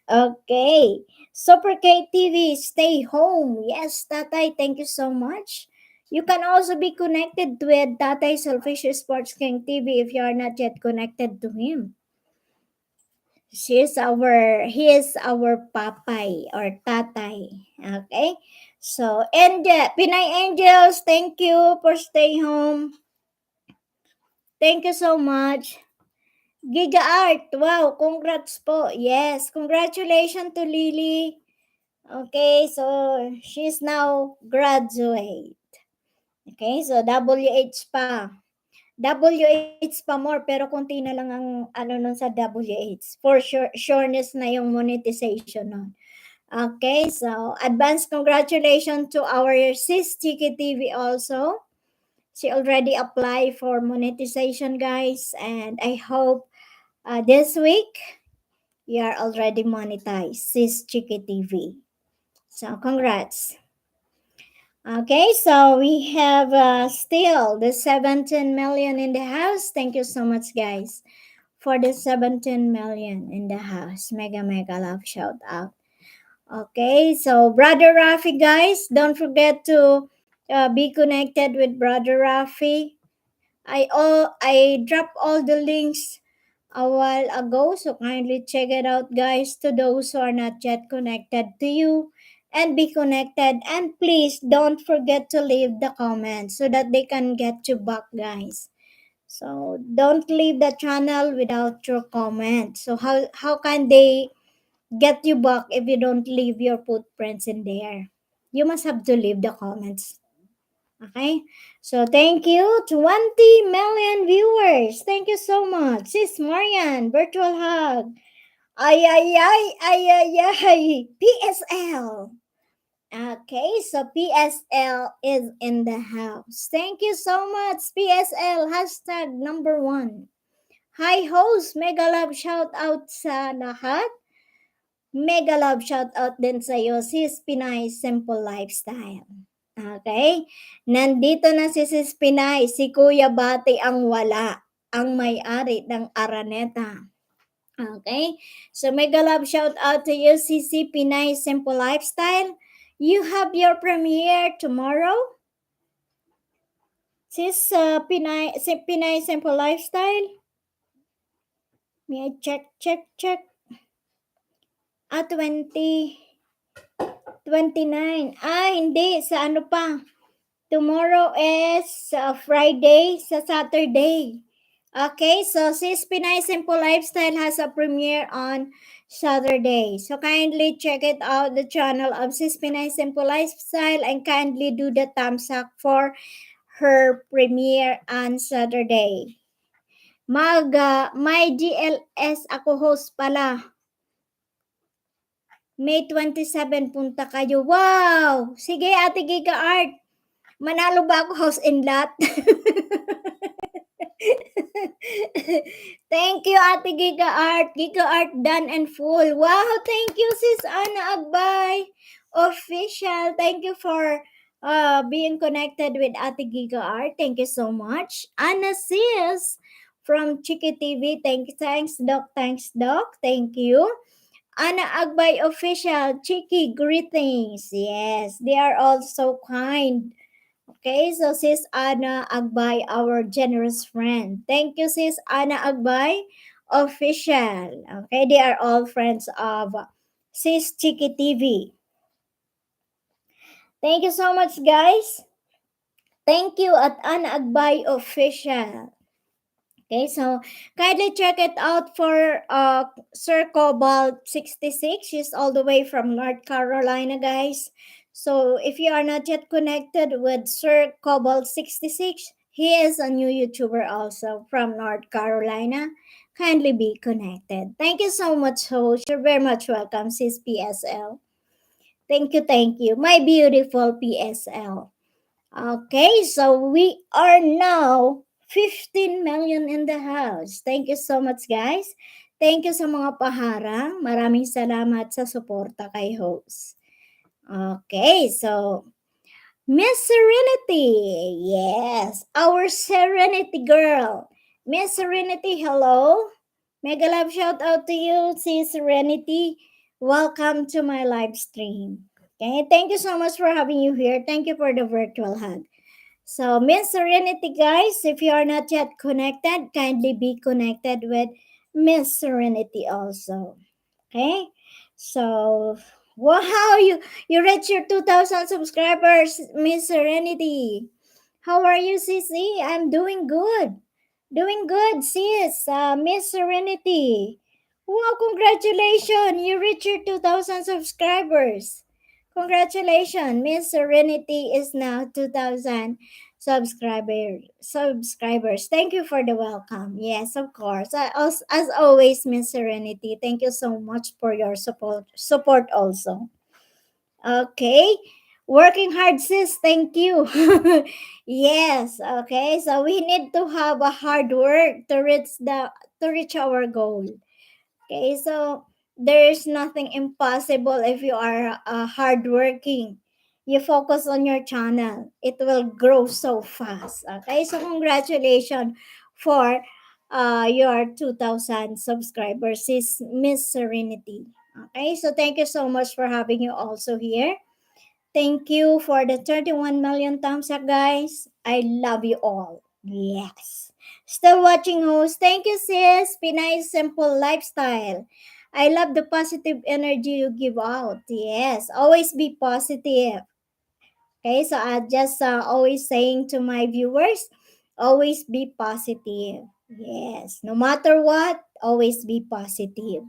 Okay. Super K TV, stay home. Yes, Tatay, thank you so much. You can also be connected with Tatay Selfish Sports King TV if you are not yet connected to him. He is our papay or tatay. Okay? So, and Pinay Angels, thank you for staying home. Thank you so much. Giga Art, wow, congrats po. Yes, congratulations to Lily. Okay, so she's now graduate. Okay, so WH pa. WH pa more, pero konti na lang ang nun sa WH. For sure, sureness na yung monetization nun. Okay, so advance congratulations to our sis Chiki TV also. She already applied for monetization, guys, and I hope this week you are already monetized, sis Chiki TV. So congrats. Okay, so we have still the 17 million in the house. Thank you so much, guys, for the 17 million in the house. Mega, mega love shout out. Okay, so Brother Rafi, guys, don't forget to be connected with Brother Rafi. I dropped all the links a while ago, so kindly check it out, guys, to those who are not yet connected to you, and be connected, and please don't forget to leave the comments so that they can get you back, guys. So don't leave the channel without your comment. So how can they get you back if you don't leave your footprints in there? You must have to leave the comments Okay? So thank you. 20 million viewers. Thank you so much. Sis Marian, virtual hug. Ay, ay, ay, ay, ay, ay. PSL. Okay, so PSL is in the house. Thank you so much, PSL. Hashtag number 1. Hi, host. Mega love shout out sa lahat. Mega love shout out din sa iyo, Sis Pinay Simple Lifestyle. Okay? Nandito na si Sis Pinay, si Kuya Bati ang wala, ang may-ari ng Araneta. Okay? So mega love shout out to you, Sis Pinay Simple Lifestyle. You have your premiere tomorrow? Sis Pinay Simple Lifestyle? May I check. 29. Hindi. Sa ano pa? Tomorrow is Friday, sa Saturday. Okay, so Sis Pinay Simple Lifestyle has a premiere on Saturday. So kindly check it out, the channel of Sis Pinay Simple Lifestyle, and kindly do the thumbs up for her premiere on Saturday. May GLS ako host pala. May 27 punta kayo. Wow! Sige, Ate Giga Art. Manalo ba ako house in lot? Thank you, Ate Giga Art. Giga Art done and full. Wow, thank you, Sis Ana Agbay. Official. Thank you for being connected with Ate Giga Art. Thank you so much. Ana Sis from Chiki TV. Thanks, Doc. Thank you. Ana Agbay Official, Chiki, greetings. Yes, they are all so kind. Okay, so Sis Ana Agbay, our generous friend. Thank you, Sis Ana Agbay Official. Okay, they are all friends of Sis Chiki TV. Thank you so much, guys. Thank you at Ana Agbay Official. Okay, so kindly check it out for Sir Cobalt 66. She's all the way from North Carolina, guys. So if you are not yet connected with Sir Cobalt 66, he is a new YouTuber also from North Carolina. Kindly be connected. Thank you so much, host. You're very much welcome, Sis PSL. Thank you. My beautiful PSL. Okay, so we are now 15 million in the house. Thank you so much, guys. Thank you sa mga paharang. Maraming salamat sa suporta kay host. Okay, so Miss Serenity. Yes, our Serenity girl. Miss Serenity, hello. Mega love shout out to you, si Serenity. Welcome to my live stream. Okay, thank you so much for having you here. Thank you for the virtual hug. So, Miss Serenity, guys, if you are not yet connected, kindly be connected with Miss Serenity also. Okay? So, wow, you reached your 2,000 subscribers, Miss Serenity. How are you, Sissy? I'm doing good. Doing good, sis. Miss Serenity. Wow, congratulations. You reached your 2,000 subscribers. Congratulations. Miss Serenity is now 2,000 subscribers. Thank you for the welcome. Yes, of course. As always, Miss Serenity, thank you so much for your support also. Okay. Working hard, sis. Thank you. Yes. Okay. So we need to have a hard work to reach our goal. Okay. So there's nothing impossible if you are hardworking. You focus on your channel. It will grow so fast. Okay. So congratulations for your 2,000 subscribers, sis Miss Serenity. Okay. So thank you so much for having you also here. Thank you for the 31 million thumbs up, guys. I love you all. Yes. Still watching, host. Thank you, sis. Pinay Simple Lifestyle. I love the positive energy you give out. Yes. Always be positive. Okay, so I just always saying to my viewers, always be positive. Yes. No matter what, always be positive.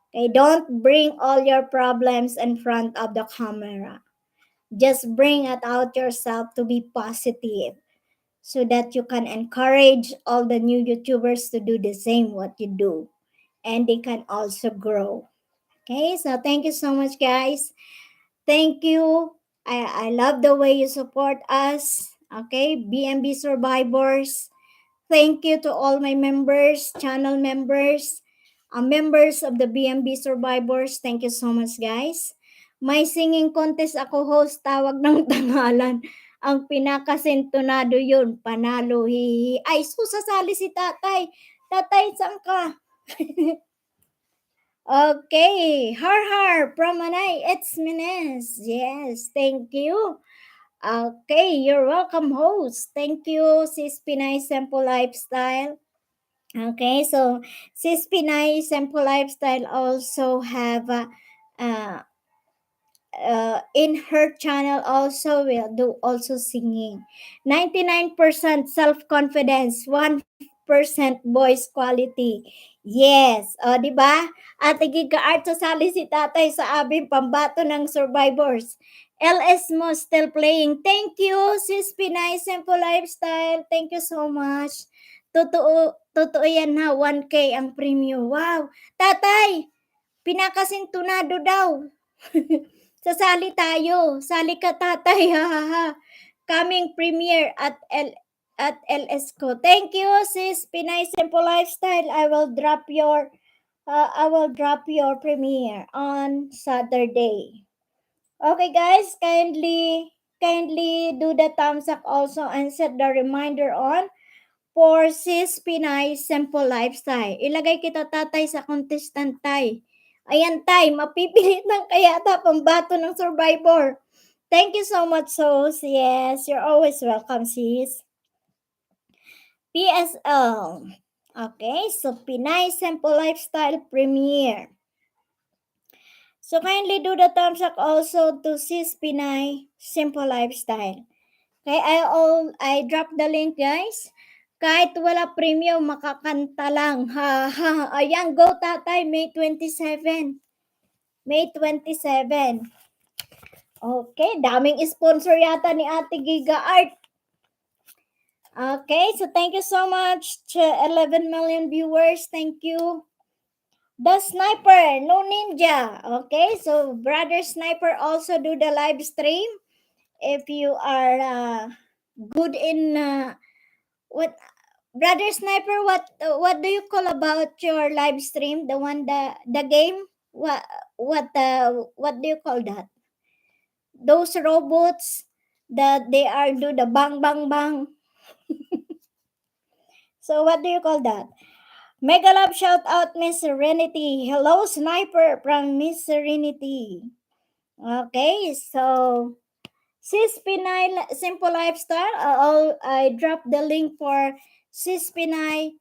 Okay, don't bring all your problems in front of the camera. Just bring it out yourself to be positive so that you can encourage all the new YouTubers to do the same what you do, and they can also grow. Okay, so thank you so much, guys. Thank you. I love the way you support us. Okay, BMB survivors. Thank you to all my members, channel members, members of the BMB survivors. Thank you so much, guys. May singing contest ako, host, tawag ng tangalan. Ang pinakasintonado yun, panalo, hihi. Ay, susasali si tatay. Tatay, saan ka? Okay, har har, from Manay, it's Mines. Yes, thank you. Okay, you're welcome, host. Thank you, Sis Pinay Simple Lifestyle. Okay, so Sis Pinay Simple Lifestyle also have uh, in her channel also will do also singing. 99% self-confidence, 1% voice quality. Yes, o di ba? At giga-art sasali si tatay sa abing pambato ng survivors. LS mo still playing. Thank you, Sis Pinay Simple Lifestyle. Thank you so much. Totoo yan na, 1K ang premium. Wow, tatay, pinakasintunado daw. Sasali tayo. Sali ka, tatay. Ha, ha, ha. Coming premiere at LS ko. Thank you, sis Pinay Simple Lifestyle. I will drop your premiere on Saturday. Okay, guys, kindly do the thumbs up also and set the reminder on for Sis Pinay Simple Lifestyle. Ilagay kita, tatay, sa contestant, tay. Ayan, tay, mapipilit ng kayata pambato ng survivor. Thank you so much, sos. Yes, you're always welcome, sis. PSL. Okay, so Pinay Simple Lifestyle premiere. So kindly do the thumbs up also to Sis Pinay Simple Lifestyle. Okay, I drop the link, guys. Kahit wala premium, makakanta lang. Ha, ha. Ayan, go tatay, May 27. May 27. Okay, daming sponsor yata ni Ate Giga Art. Okay, so thank you so much to 11 million viewers. Thank you. The Sniper, no ninja. Okay, so Brother Sniper also do the live stream. If you are good in what Brother Sniper, what do you call about your live stream? The one the game? What do you call that? Those robots that they are do the bang bang bang. So what do you call that? Mega love shout out Miss Serenity. Hello Sniper from Miss Serenity. Okay, so Sis Pinay Simple Lifestyle. I drop the link for Sis Pinay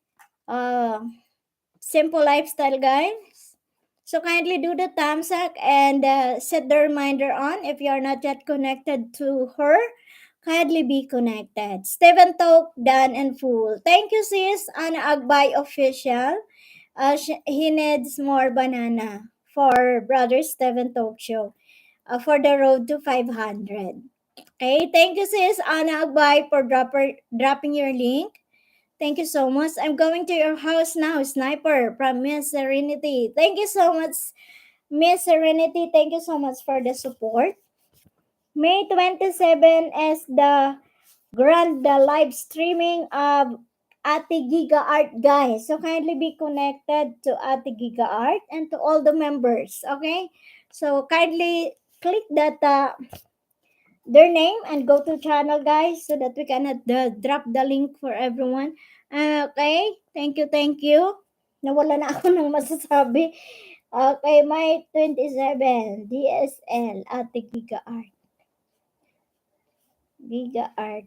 Simple Lifestyle, guys. So kindly do the thumbs up and set the reminder on if you are not yet connected to her. Kindly be connected. Steven Talk, done and full. Thank you, sis. Ana Agbay official. He needs more banana for Brother Steven Talk Show for the road to 500. Okay, thank you, sis Ana Agbay, for dropping your link. Thank you so much. I'm going to your house now, Sniper from Miss Serenity. Thank you so much, Miss Serenity. Thank you so much for the support. May 27 is the grand live streaming of Ate Giga Art, guys. So kindly be connected to Ate Giga Art and to all the members, okay? So kindly click that their name and go to channel, guys, so that we can drop the link for everyone. Okay, thank you. Nawala na ako ng masasabi. Okay, May 27, DSL, Ate Giga Art. Giga Art.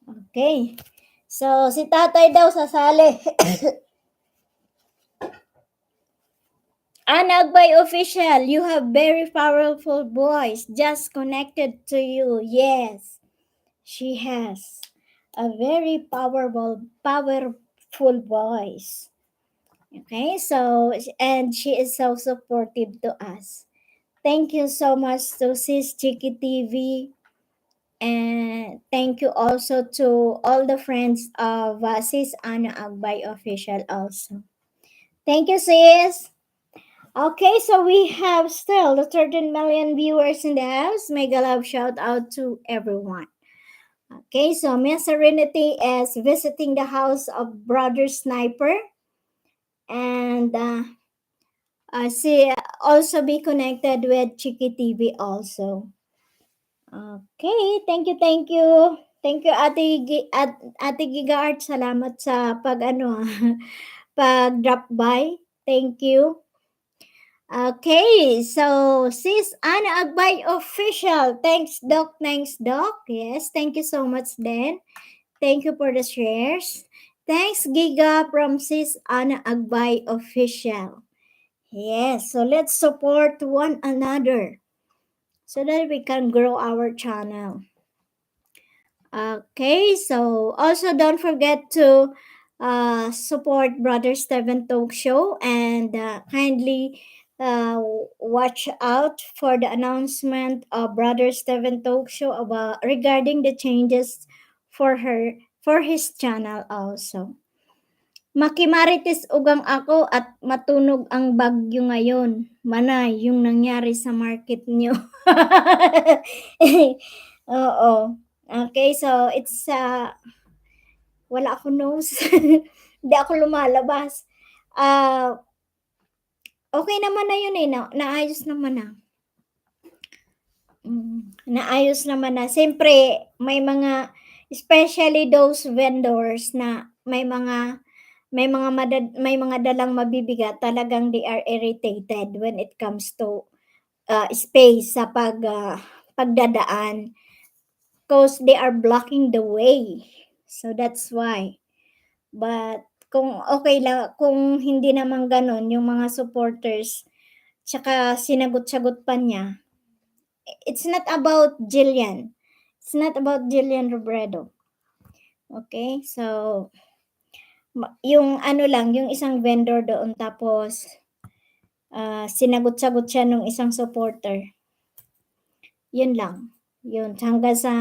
Okay. So, si tatay daw sasali. Anagbay official, you have very powerful voice just connected to you. Yes, she has a very powerful voice. Okay, so, and she is so supportive to us. Thank you so much to Sis Chiki TV. And thank you also to all the friends of Sis Ana Agbay Official also. Thank you, sis. Okay, so we have still the 13 million viewers in the house. Mega love shout out to everyone. Okay, so Miss Serenity is visiting the house of Brother Sniper. And she also be connected with Chiki TV also. Okay, thank you, thank you. Thank you, Ate Giga Art. Salamat sa pag drop by. Thank you. Okay, so Sis Ana Agbay Official. Thanks, Doc. Thanks, Doc. Yes, thank you so much, then. Thank you for the shares. Thanks, Giga from Sis Ana Agbay Official. Yes, so let's support one another so that we can grow our channel. Okay, so also don't forget to support Brother Steven Talk Show and kindly watch out for the announcement of Brother Steven Talk Show about regarding the changes for his channel also. Makimarites ugang ako at matunog ang bagyo ngayon. Manay, yung nangyari sa market nyo. Oo. Okay, so it's wala ako nose. Hindi ako lumalabas. Okay naman na yun eh. Naayos naman na. Naayos naman na. Siyempre, may mga, especially those vendors na may mga dalang mabibigat, talagang they are irritated when it comes to space sa pagdadaan because they are blocking the way. So that's why. But kung okay lang, kung hindi naman ganon yung mga supporters, tsaka sinagot-sagot pa niya, it's not about Jillian. It's not about Jillian Robredo. Okay? So, yung yung isang vendor doon tapos sinagot-sagot siya nung isang supporter. Yun lang. Yun, hanggang sa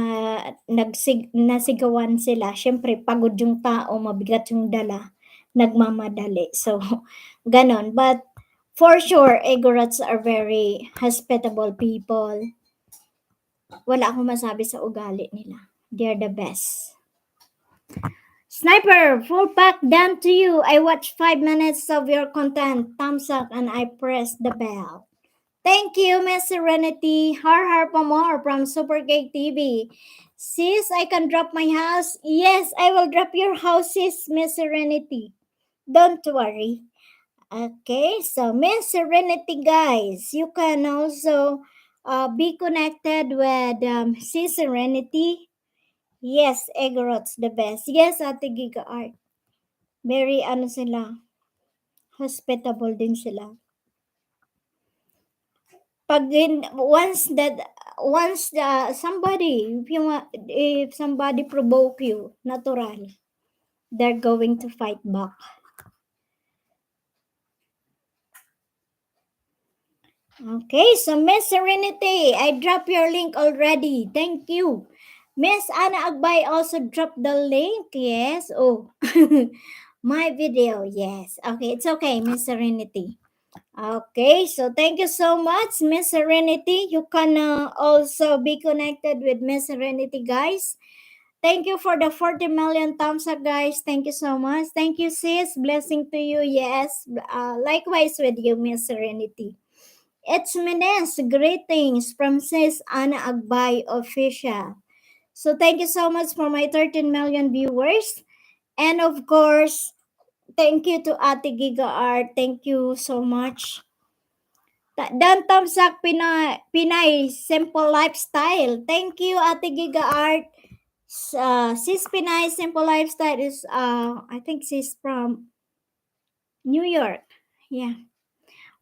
nasigawan sila. Syempre, pagod yung tao, mabigat yung dala, nagmamadali. So, ganon. But, for sure, Egorats are very hospitable people. Wala akong masabi sa ugali nila. They're the best. Sniper, full pack down to you. I watched 5 minutes of your content. Thumbs up and I press the bell. Thank you, Miss Serenity. Har pa more from Super Cake TV. Sis, I can drop my house. Yes, I will drop your house, sis, Miss Serenity. Don't worry. Okay, so Miss Serenity, guys, you can also be connected with Sis Serenity. Yes, Egorot's the best. Yes, Ate Giga Art. Very sila. Hospitable din sila. Once somebody, if somebody provoke you, natural, they're going to fight back. Okay, so Miss Serenity, I dropped your link already. Thank you. Miss Ana Agbay also dropped the link. Yes. Oh, my video. Yes. Okay, it's okay, Miss Serenity. Okay, so thank you so much, Miss Serenity. You can also be connected with Miss Serenity, guys. Thank you for the 40 million thumbs up, guys. Thank you so much. Thank you, sis. Blessing to you. Yes. Likewise with you, Miss Serenity. It's Mines. Greetings from Sis Ana Agbay Official. So thank you so much for my 13 million viewers. And of course, thank you to Ate Giga Art. Thank you so much. Dan Tamsak Pinay Simple Lifestyle. Thank you, Ate Giga Art. Sis Pinay Simple Lifestyle is I think she's from New York. Yeah.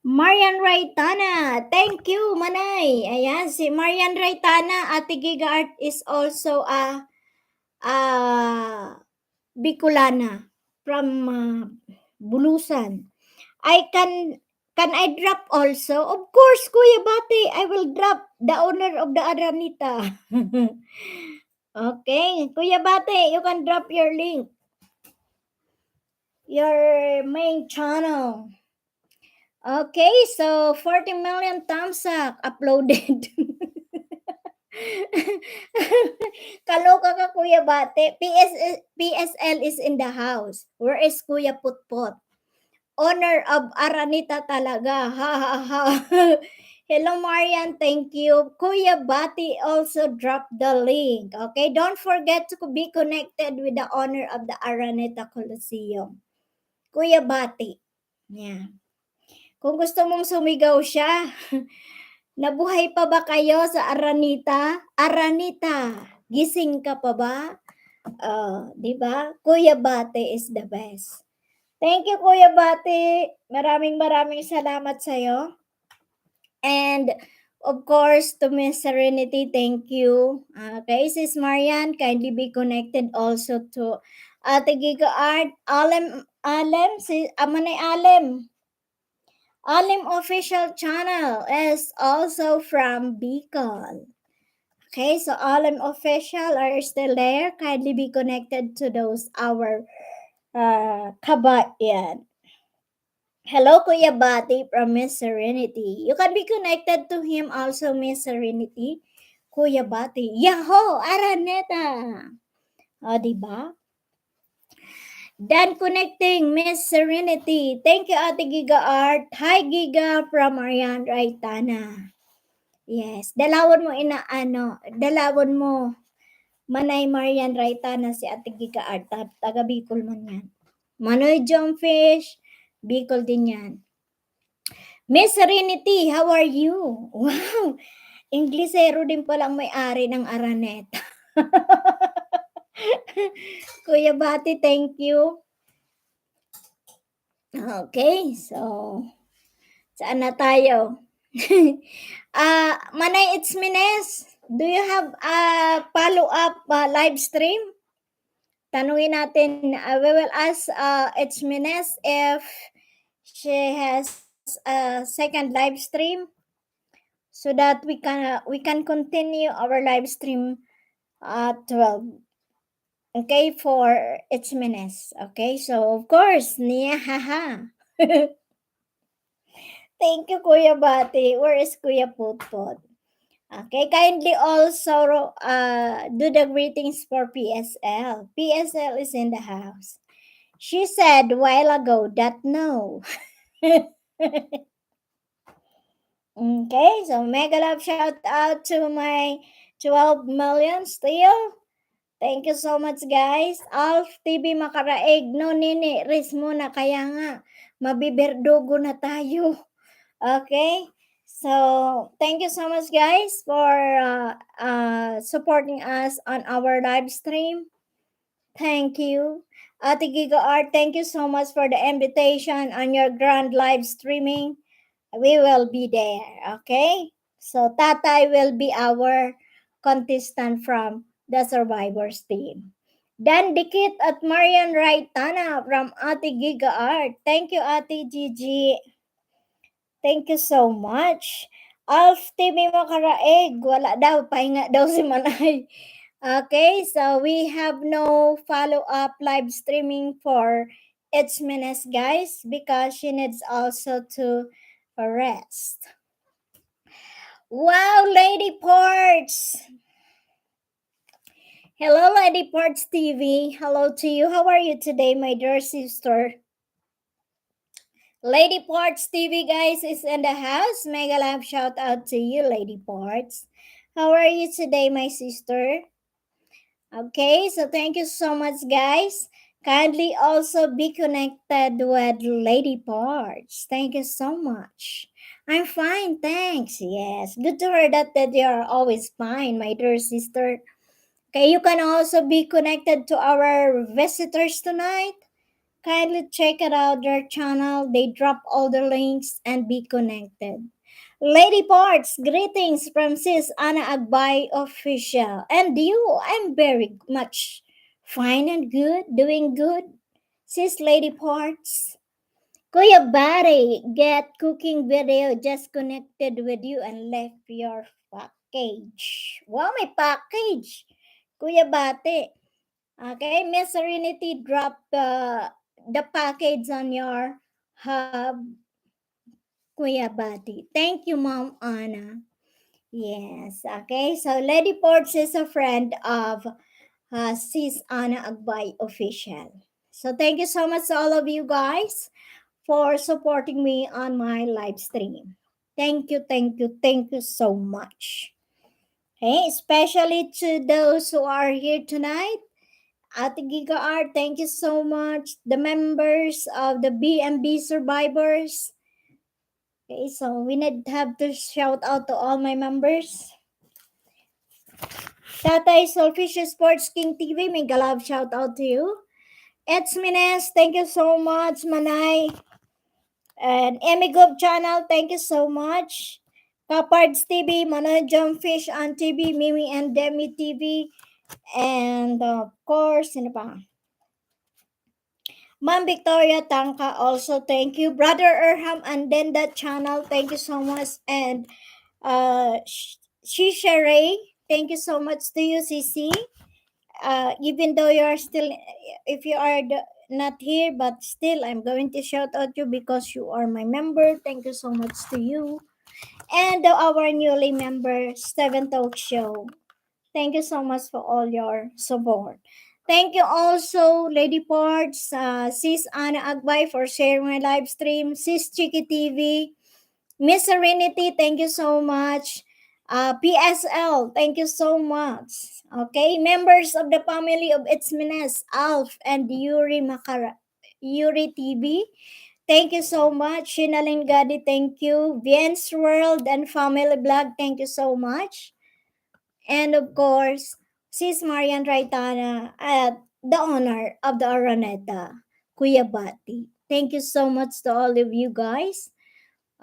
Marian Raytana. Thank you, Manay. Ayan, si Marian Raytana, Ate Giga Art is also Bicolana from Bulusan. I can Can I drop also? Of course, Kuya Bati, I will drop the owner of the Aranita. Okay, Kuya Bati, you can drop your link, your main channel. Okay, so 40 million thumbs up uploaded. Kaloka ka, Kuya Bate. PSL is in the house. Where is Kuya Putpot? Honor of Aranita talaga. Ha ha ha. Hello, Marian. Thank you. Kuya Bati also dropped the link. Okay, don't forget to be connected with the owner of the Araneta Coliseum. Kuya Bati. Yeah. Kung gusto mong sumigaw siya, nabuhay pa ba kayo sa Aranita? Aranita, gising ka pa ba? Di ba? Kuya Bate is the best. Thank you, Kuya Bate. Maraming salamat sa'yo. And of course, to Miss Serenity, thank you. Kay Sis Marian, kindly be connected also to Ate Giga Art. Amanay Alem. Alim official channel is also from Bicol. Okay, so Alim official are still there. Kindly be connected to those our kabayan. Hello, Kuya Bati from Miss Serenity. You can be connected to him also, Miss Serenity. Kuya Bati. Yaho! Araneta! O, diba? Then connecting Miss Serenity. Thank you, Ate Giga Art. Hi, Giga from Marian Raitana. Yes. Dalawon mo. Manay Marian Raitana si Ate Giga Art. Taga Bicol man yan. Manoy Jumpfish. Bicol din yan. Miss Serenity, how are you? Wow! Inglesero din palang may-ari ng Araneta. Kuya Bati, thank you. Okay, so saan na tayo? Manay It's Mines, do you have a follow-up live stream? Tanungin natin, we will ask It's Mines if she has a second live stream so that we can continue our live stream at 12. Okay, for It's Mines. Okay, so of course, niya haha. Thank you, Kuya Bati. Where is Kuya Putpot? Okay, kindly also do the greetings for PSL. PSL is in the house. She said a while ago that no. Okay, so mega love shout out to my 12 million still. Thank you so much, guys. Alf TV Makaraig. No, nini, ris muna. Kaya nga, mabiberdugo na tayo. Okay? So, thank you so much, guys, for supporting us on our live stream. Thank you. Ate Giga Art, thank you so much for the invitation on your grand live streaming. We will be there, okay? So, Tatay will be our contestant from the Survivors team. Dan Dikit at Marian Raitana from Ate Giga Art. Thank you, Ate Gigi. Thank you so much. Alf TV Makaraeg. Wala daw. Pahinga daw si Manay. Okay, so we have no follow-up live streaming for It's Minutes, guys, because she needs also to rest. Wow, Lady Ports! Hello, Lady Ports TV. Hello to you. How are you today, my dear sister? Lady Ports TV, guys, is in the house. Mega love shout out to you, Lady Ports. How are you today, my sister? Okay, so thank you so much, guys. Kindly also be connected with Lady Ports. Thank you so much. I'm fine, thanks. Yes, good to hear that you're always fine, my dear sister. Okay, you can also be connected to our visitors tonight. Kindly check it out their channel. They drop all the links and be connected. Lady Parts, greetings from Sis Ana Agbay Official. And you, I'm very much fine and good, doing good. Sis Lady Parts. Kuya Barry, get cooking video just connected with you and left your package. Wow, may package. Kuya Bate. Okay, Miss Serenity dropped the package on your hub, Kuya Bate. Thank you, Mom Anna. Yes, okay. So Lady Ports is a friend of Sis Anna Agbay official. So thank you so much to all of you guys for supporting me on my live stream. Thank you so much. Okay, especially to those who are here tonight. Ate Giga Art, thank you so much. The members of the BMB survivors. Okay, so we need to have to shout out to all my members. Tatay Selfish Sports King TV, may galab shout out to you. It's Mines, thank you so much. Manay and Emmy Group channel, thank you so much. Capards TV, Manay Jumpfish on TV, Mimi and Demi TV, and of course, sino pa? Ma'am Victoria Tangka, also thank you. Brother Erham and then that channel, thank you so much. And Shisha Ray, thank you so much to you, CC. Even though you are still, if you are not here, but still, I'm going to shout out you because you are my member. Thank you so much to you. And our newly member, Seven Talk Show. Thank you so much for all your support. Thank you also, Lady Parts, Sis Anna Agbay for sharing my live stream, Sis Chiki TV, Miss Serenity, thank you so much. PSL, thank you so much. Okay, members of the family of Itzmines, Alf and Yuri TV, thank you so much. Shinalin Gadi, thank you. Vien's World and Family Blog, thank you so much. And of course, Sis Marian Raitana at the honor of the Araneta, Kuya Bati. Thank you so much to all of you guys.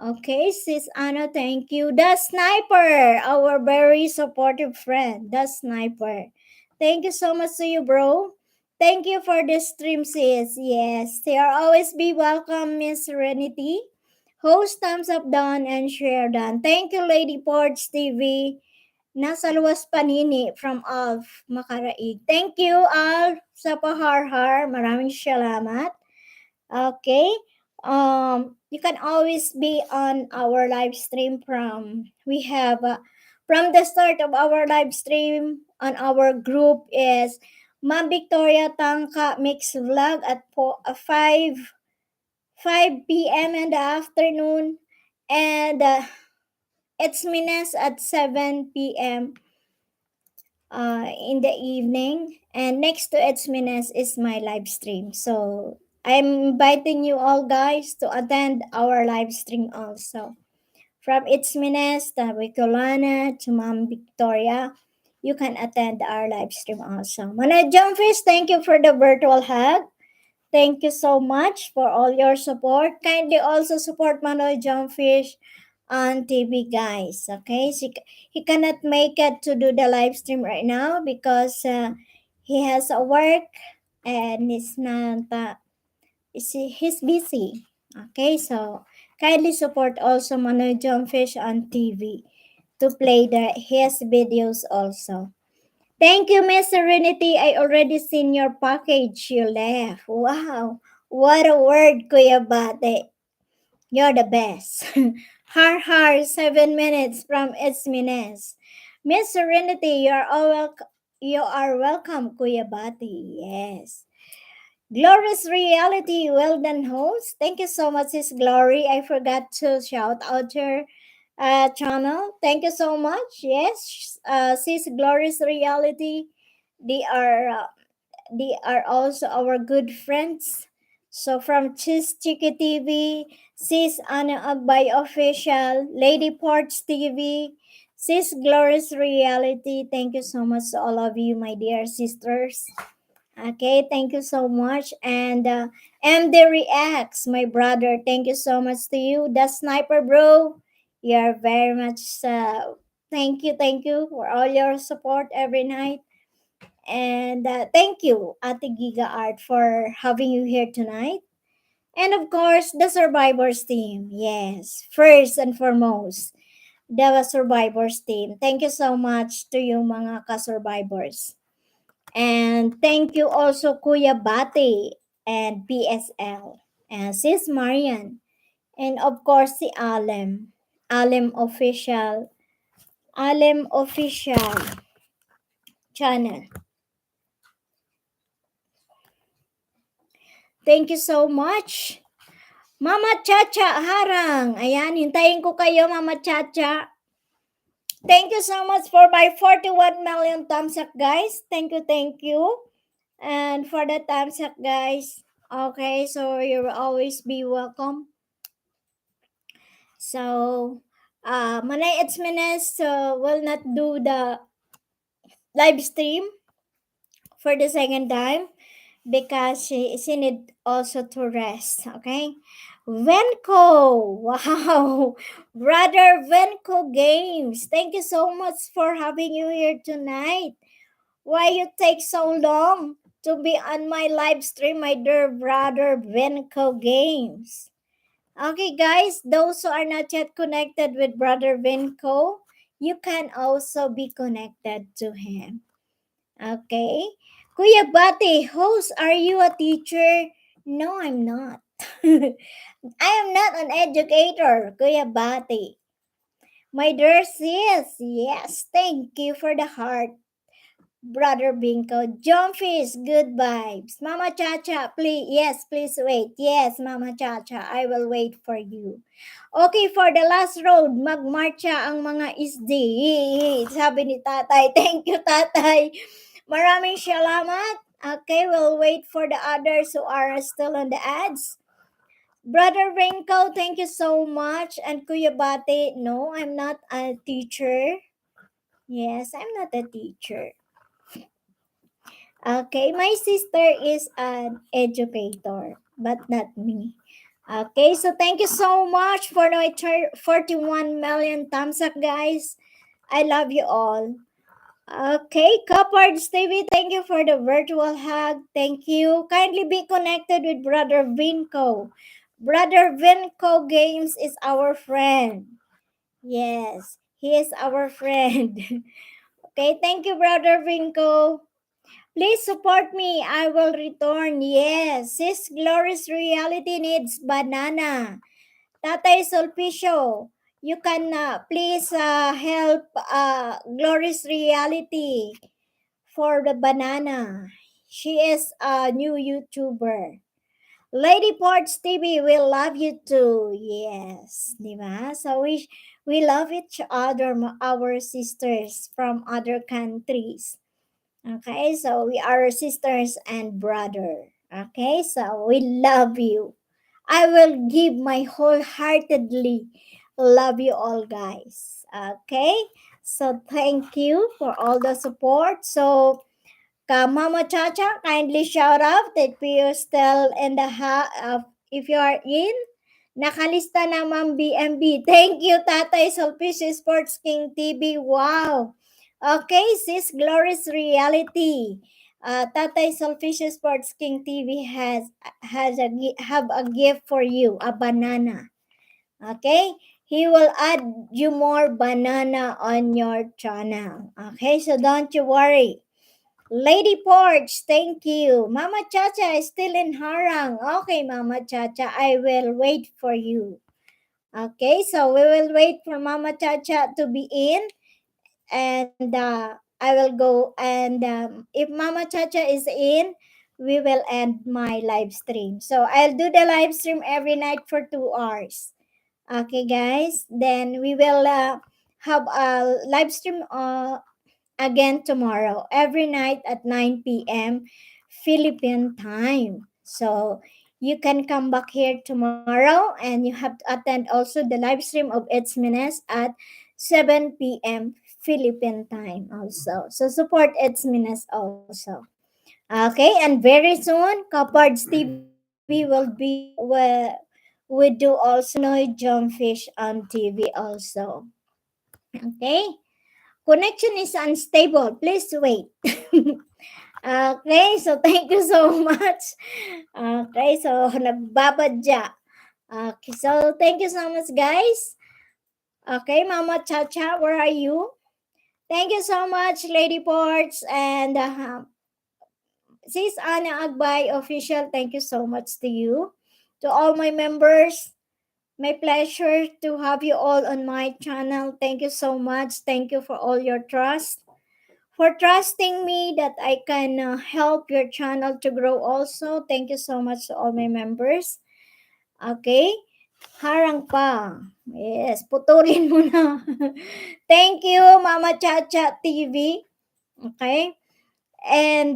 Okay, Sis Anna, thank you. The Sniper, our very supportive friend, the Sniper. Thank you so much to you, bro. Thank you for the stream, sis. Yes, they are always be welcome, Miss Serenity. Host, thumbs up done and share done. Thank you, Lady Porch TV. Nasa luwas panini from Alf Makaraig. Thank you, Alf, sa paharhar. Maraming salamat. Okay. You can always be on our live stream we have from the start of our live stream on our group is Ma'am Victoria Tangka Mix Vlog at 5 p.m. in the afternoon, and it's Mines at 7 p.m. In the evening, and next to It's Mines is my live stream. So I'm inviting you all guys to attend our live stream also. From It's Mines to Bicolana to Ma'am Victoria, you can attend our live stream also. Manay Jumpfish, thank you for the virtual hug. Thank you so much for all your support. Kindly also support Manoy Jumpfish on TV, guys. Okay, so he cannot make it to do the live stream right now because he has a work and he's not. He's busy. Okay, so kindly support also Manoy Jumpfish on TV to play his videos also. Thank you, Miss Serenity. I already seen your package you left. Wow. What a word, Kuya Bate. You're the best. Har har, 7 minutes from Esmines. Miss Serenity, you are welcome, Kuya Bate. Yes. Glorious Reality, well done, host. Thank you so much, Sis Glory. I forgot to shout out your channel. Thank you so much. Yes, Sis Glorious Reality. They are uh, they are also our good friends. So from Cheese Chiki TV, Sis Anna Agbay Official, Lady Porch TV, Sis Glorious Reality. Thank you so much to all of you, my dear sisters. Okay, thank you so much. And MD Reacts, my brother, thank you so much to you. The Sniper Bro, you're very much, thank you for all your support every night. And thank you, Ate Giga Art, for having you here tonight. And of course, the survivors team. Yes, first and foremost, the survivors team. Thank you so much to you mga ka-survivors. And thank you also Kuya Bate and PSL and Sis Marian. And of course si Alem. Alem Official. Alem Official channel. Thank you so much. Mama Chacha Harang. Ayan, hintayin ko kayo Mama Chacha. Thank you so much for my 41 million thumbs up, guys. Thank you, thank you. And for the thumbs up, guys. Okay, so you will always be welcome. So, Manay Edsmenes will not do the live stream for the second time because she need also to rest. Okay, Venko, wow, brother Venko Games. Thank you so much for having you here tonight. Why you take so long to be on my live stream, my dear brother Venko Games? Okay, guys, those who are not yet connected with brother Venko, you can also be connected to him. Okay? Kuya Bati, host, are you a teacher? No, I'm not. I am not an educator, Kuya Bati. My dear sis, yes, thank you for the heart. Brother Binko, Jumpfish, good vibes. Mama Chacha, please, yes, please wait. Yes, Mama Chacha, I will wait for you. Okay, for the last road, magmarcha ang mga isdi. Sabi ni Tatay, thank you Tatay. Maraming salamat. Okay, we'll wait for the others who are still on the ads. Brother Rinko, thank you so much. And Kuya Bate, no, I'm not a teacher. Yes, I'm not a teacher. Okay, my sister is an educator, but not me. Okay, so thank you so much for my 41 million thumbs up, guys. I love you all. Okay, Cupboards TV, thank you for the virtual hug. Thank you. Kindly be connected with Brother Vinco. Brother Vinco Games is our friend. Yes, he is our friend. Okay, thank you, Brother Vinco. Please support me. I will return. Yes, Sis Glorious Reality needs banana. Tatay Sulpicio, you can please help Glorious Reality for the banana. She is a new YouTuber. Lady Ports TV, we love you too. Yes, di ba? So we love each other, our sisters from other countries. Okay, so we are sisters and brother. Okay, so we love you. I will give my wholeheartedly love you all, guys. Okay, so thank you for all the support. So, Mama Chacha, kindly shout out that we are still in the if you are in. Nakalista na Ma'am BMB. Thank you, Tatay Sulpicio Sports King TV. Wow. Okay, sis, Glorious Reality. Tatay Sulpicio Sports King TV have a gift for you, a banana. Okay? He will add you more banana on your channel. Okay, so don't you worry. Lady Porch, thank you. Mama Chacha is still in Harang. Okay, Mama Chacha, I will wait for you. Okay, so we will wait for Mama Chacha to be in, and I will go. And if Mama Chacha is in, we will end my live stream. So I'll do the live stream every night for 2 hours. Okay, guys. Then we will have a live stream again tomorrow, every night at 9 p.m. Philippine time. So you can come back here tomorrow and you have to attend also the live stream of It's Mines at 7 p.m. Philippine time also. So support It's Mines also. Okay, and very soon, Kapards TV will be where we do also Pinoy Jumpfish on TV also. Okay? Connection is unstable. Please wait. Okay, so thank you so much. Okay, so nagbabadya. Okay, so thank you so much, guys. Okay, Mama Chacha, where are you? Thank you so much, Lady Ports and Sis Ana Agbay official. Thank you so much to you, to all my members. My pleasure to have you all on my channel. Thank you so much. Thank you for all your trust, for trusting me that I can help your channel to grow also. Thank you so much to all my members. Okay? Harang pa. Yes, putulin mo na. Thank you, Mama Chacha TV. Okay? And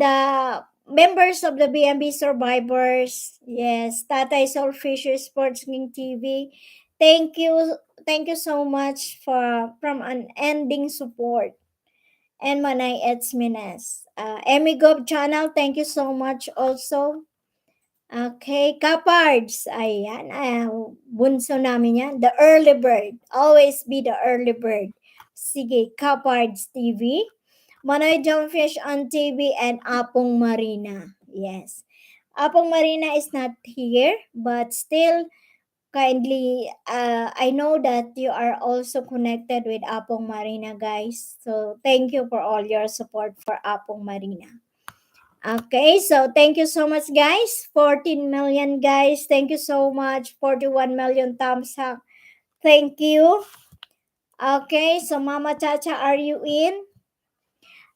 members of the BMB Survivors. Yes, Tatay Soulfisher Sports King TV. Thank you. Thank you so much for from unending support. And Manay Edsmines. Emigov channel, thank you so much also. Okay, Kapards. Ayan, bunso namin yan. The early bird. Always be the early bird. Sige, Kapards TV. Manoy Jungfish on TV and Apong Marina. Yes. Apong Marina is not here, but still kindly, I know that you are also connected with Apong Marina, guys. So thank you for all your support for Apong Marina. Okay, so thank you so much, guys. 14 million, guys. Thank you so much. 41 million thumbs up. Thank you. Okay, so Mama Chacha, are you in?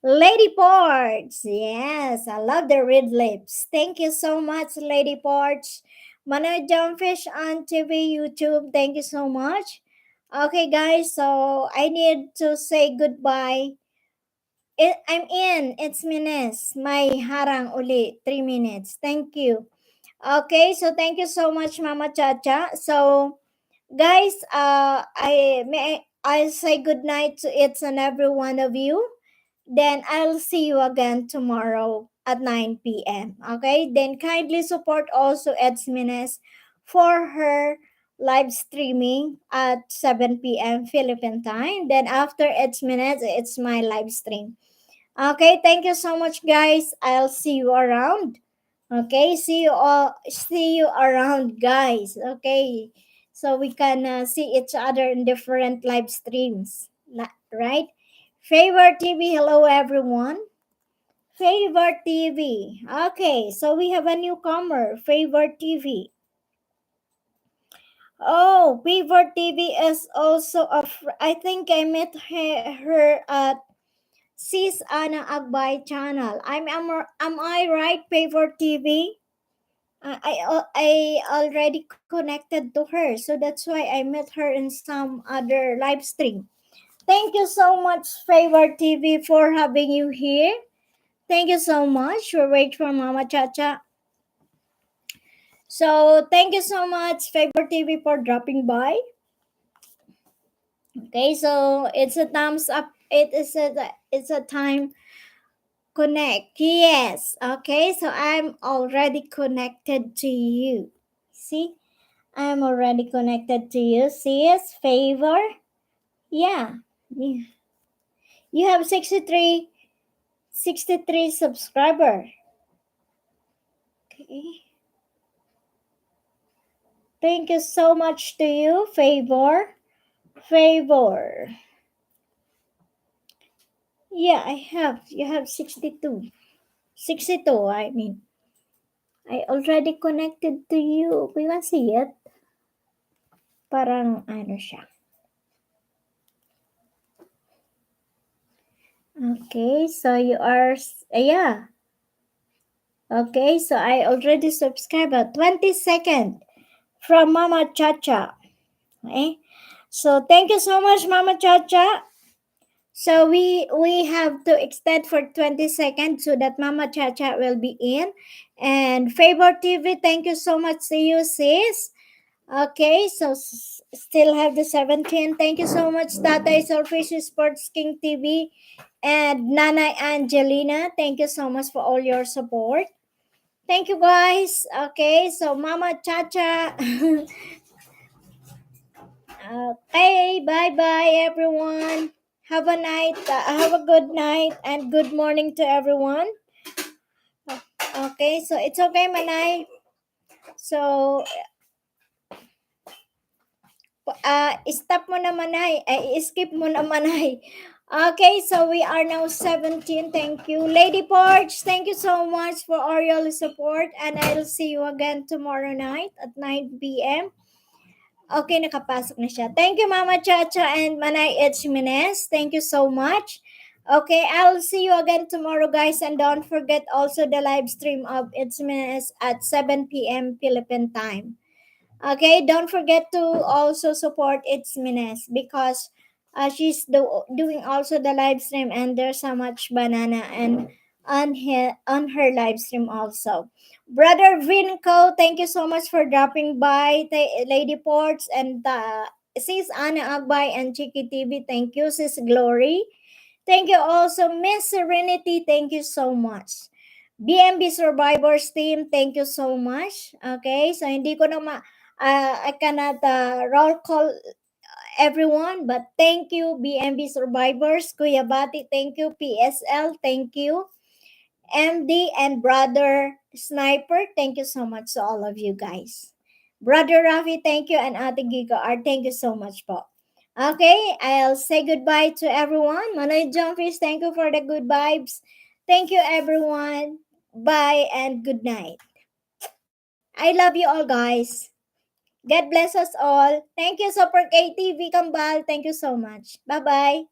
Lady Porch. Yes, I love the red lips. Thank you so much, Lady Porch. Manoy Jumpfish on TV, YouTube. Thank you so much. Okay, guys, so I need to say goodbye. I'm in. It's minutes. My harang uli. 3 minutes. Thank you. Okay, so thank you so much, Mama Chacha. So, guys, I say good night to each and every one of you. Then I'll see you again tomorrow at 9 p.m. Okay? Then kindly support also Edsmines for her live streaming at 7 p.m. Philippine time. Then after Edsmines, it's my live stream. Okay, thank you so much, guys. I'll see you around. Okay, see you all. See you around, guys. Okay, so we can see each other in different live streams, right? Favor TV, hello everyone. Favor TV. Okay, so we have a newcomer, Favor TV. Oh, Favor TV is also I think I met her at Sis Ana Agbay channel. Am I right, Favor TV? I already connected to her, so that's why I met her in some other live stream. Thank you so much, Favor TV, for having you here. Thank you so much. We'll wait for Mama Chacha. So thank you so much, Favor TV, for dropping by. Okay, so it's a thumbs up. It's a time connect. Yes. Okay, so I'm already connected to you. See, I'm already connected to you. Sis, Favor. Yeah. You have 63 subscriber. Okay. Thank you so much to you, Favor. Favor. Yeah, I have. You have 62. 62, I mean. I already connected to you. We want to see it. Parang ano siya. Okay, so you are, yeah. Okay, so I already subscribed. 20 second from Mama Chacha. Okay, so thank you so much, Mama Chacha. So we have to extend for 20 seconds so that Mama Chacha will be in. And Favor TV, thank you so much to you, sis. Okay, so still have the 17. Thank you so much, Tatay Selfish Sports King TV and Nanay Angelina. Thank you so much for all your support. Thank you, guys. Okay, so Mama Chacha. Okay, bye-bye, everyone. Have a good night and good morning to everyone. Okay, so it's okay, Manay. So, stop mo na, Manay. Skip mo na, Manay. Okay, so we are now 17. Thank you. Lady Porch, thank you so much for all your support. And I'll see you again tomorrow night at 9 p.m. Okay, nakapasok na siya. Thank you, Mama Chacha and Manay H. Jimenez. Thank you so much. Okay, I'll see you again tomorrow, guys. And don't forget also the live stream of H. Jimenez at 7 p.m. Philippine time. Okay, don't forget to also support It's Mines because she's doing also the live stream and there's so much banana and on her live stream also. Brother Vinco, thank you so much for dropping by. Lady Ports and Sis Anna Agbay and Chiki TV, thank you. Sis Glory, thank you also. Miss Serenity, thank you so much. BMB Survivors team, thank you so much. Okay, so hindi ko na I cannot roll call everyone, but thank you BMB Survivors, Kuya Bati, thank you PSL, thank you MD and Brother Sniper, thank you so much to all of you guys. Brother Rafi, thank you, and Ate Giga Art, thank you so much po. Okay, I'll say goodbye to everyone. Manoy Jumpfish, thank you for the good vibes. Thank you everyone. Bye and good night. I love you all guys. God bless us all. Thank you, Super KTV Kambal. Thank you so much. Bye-bye.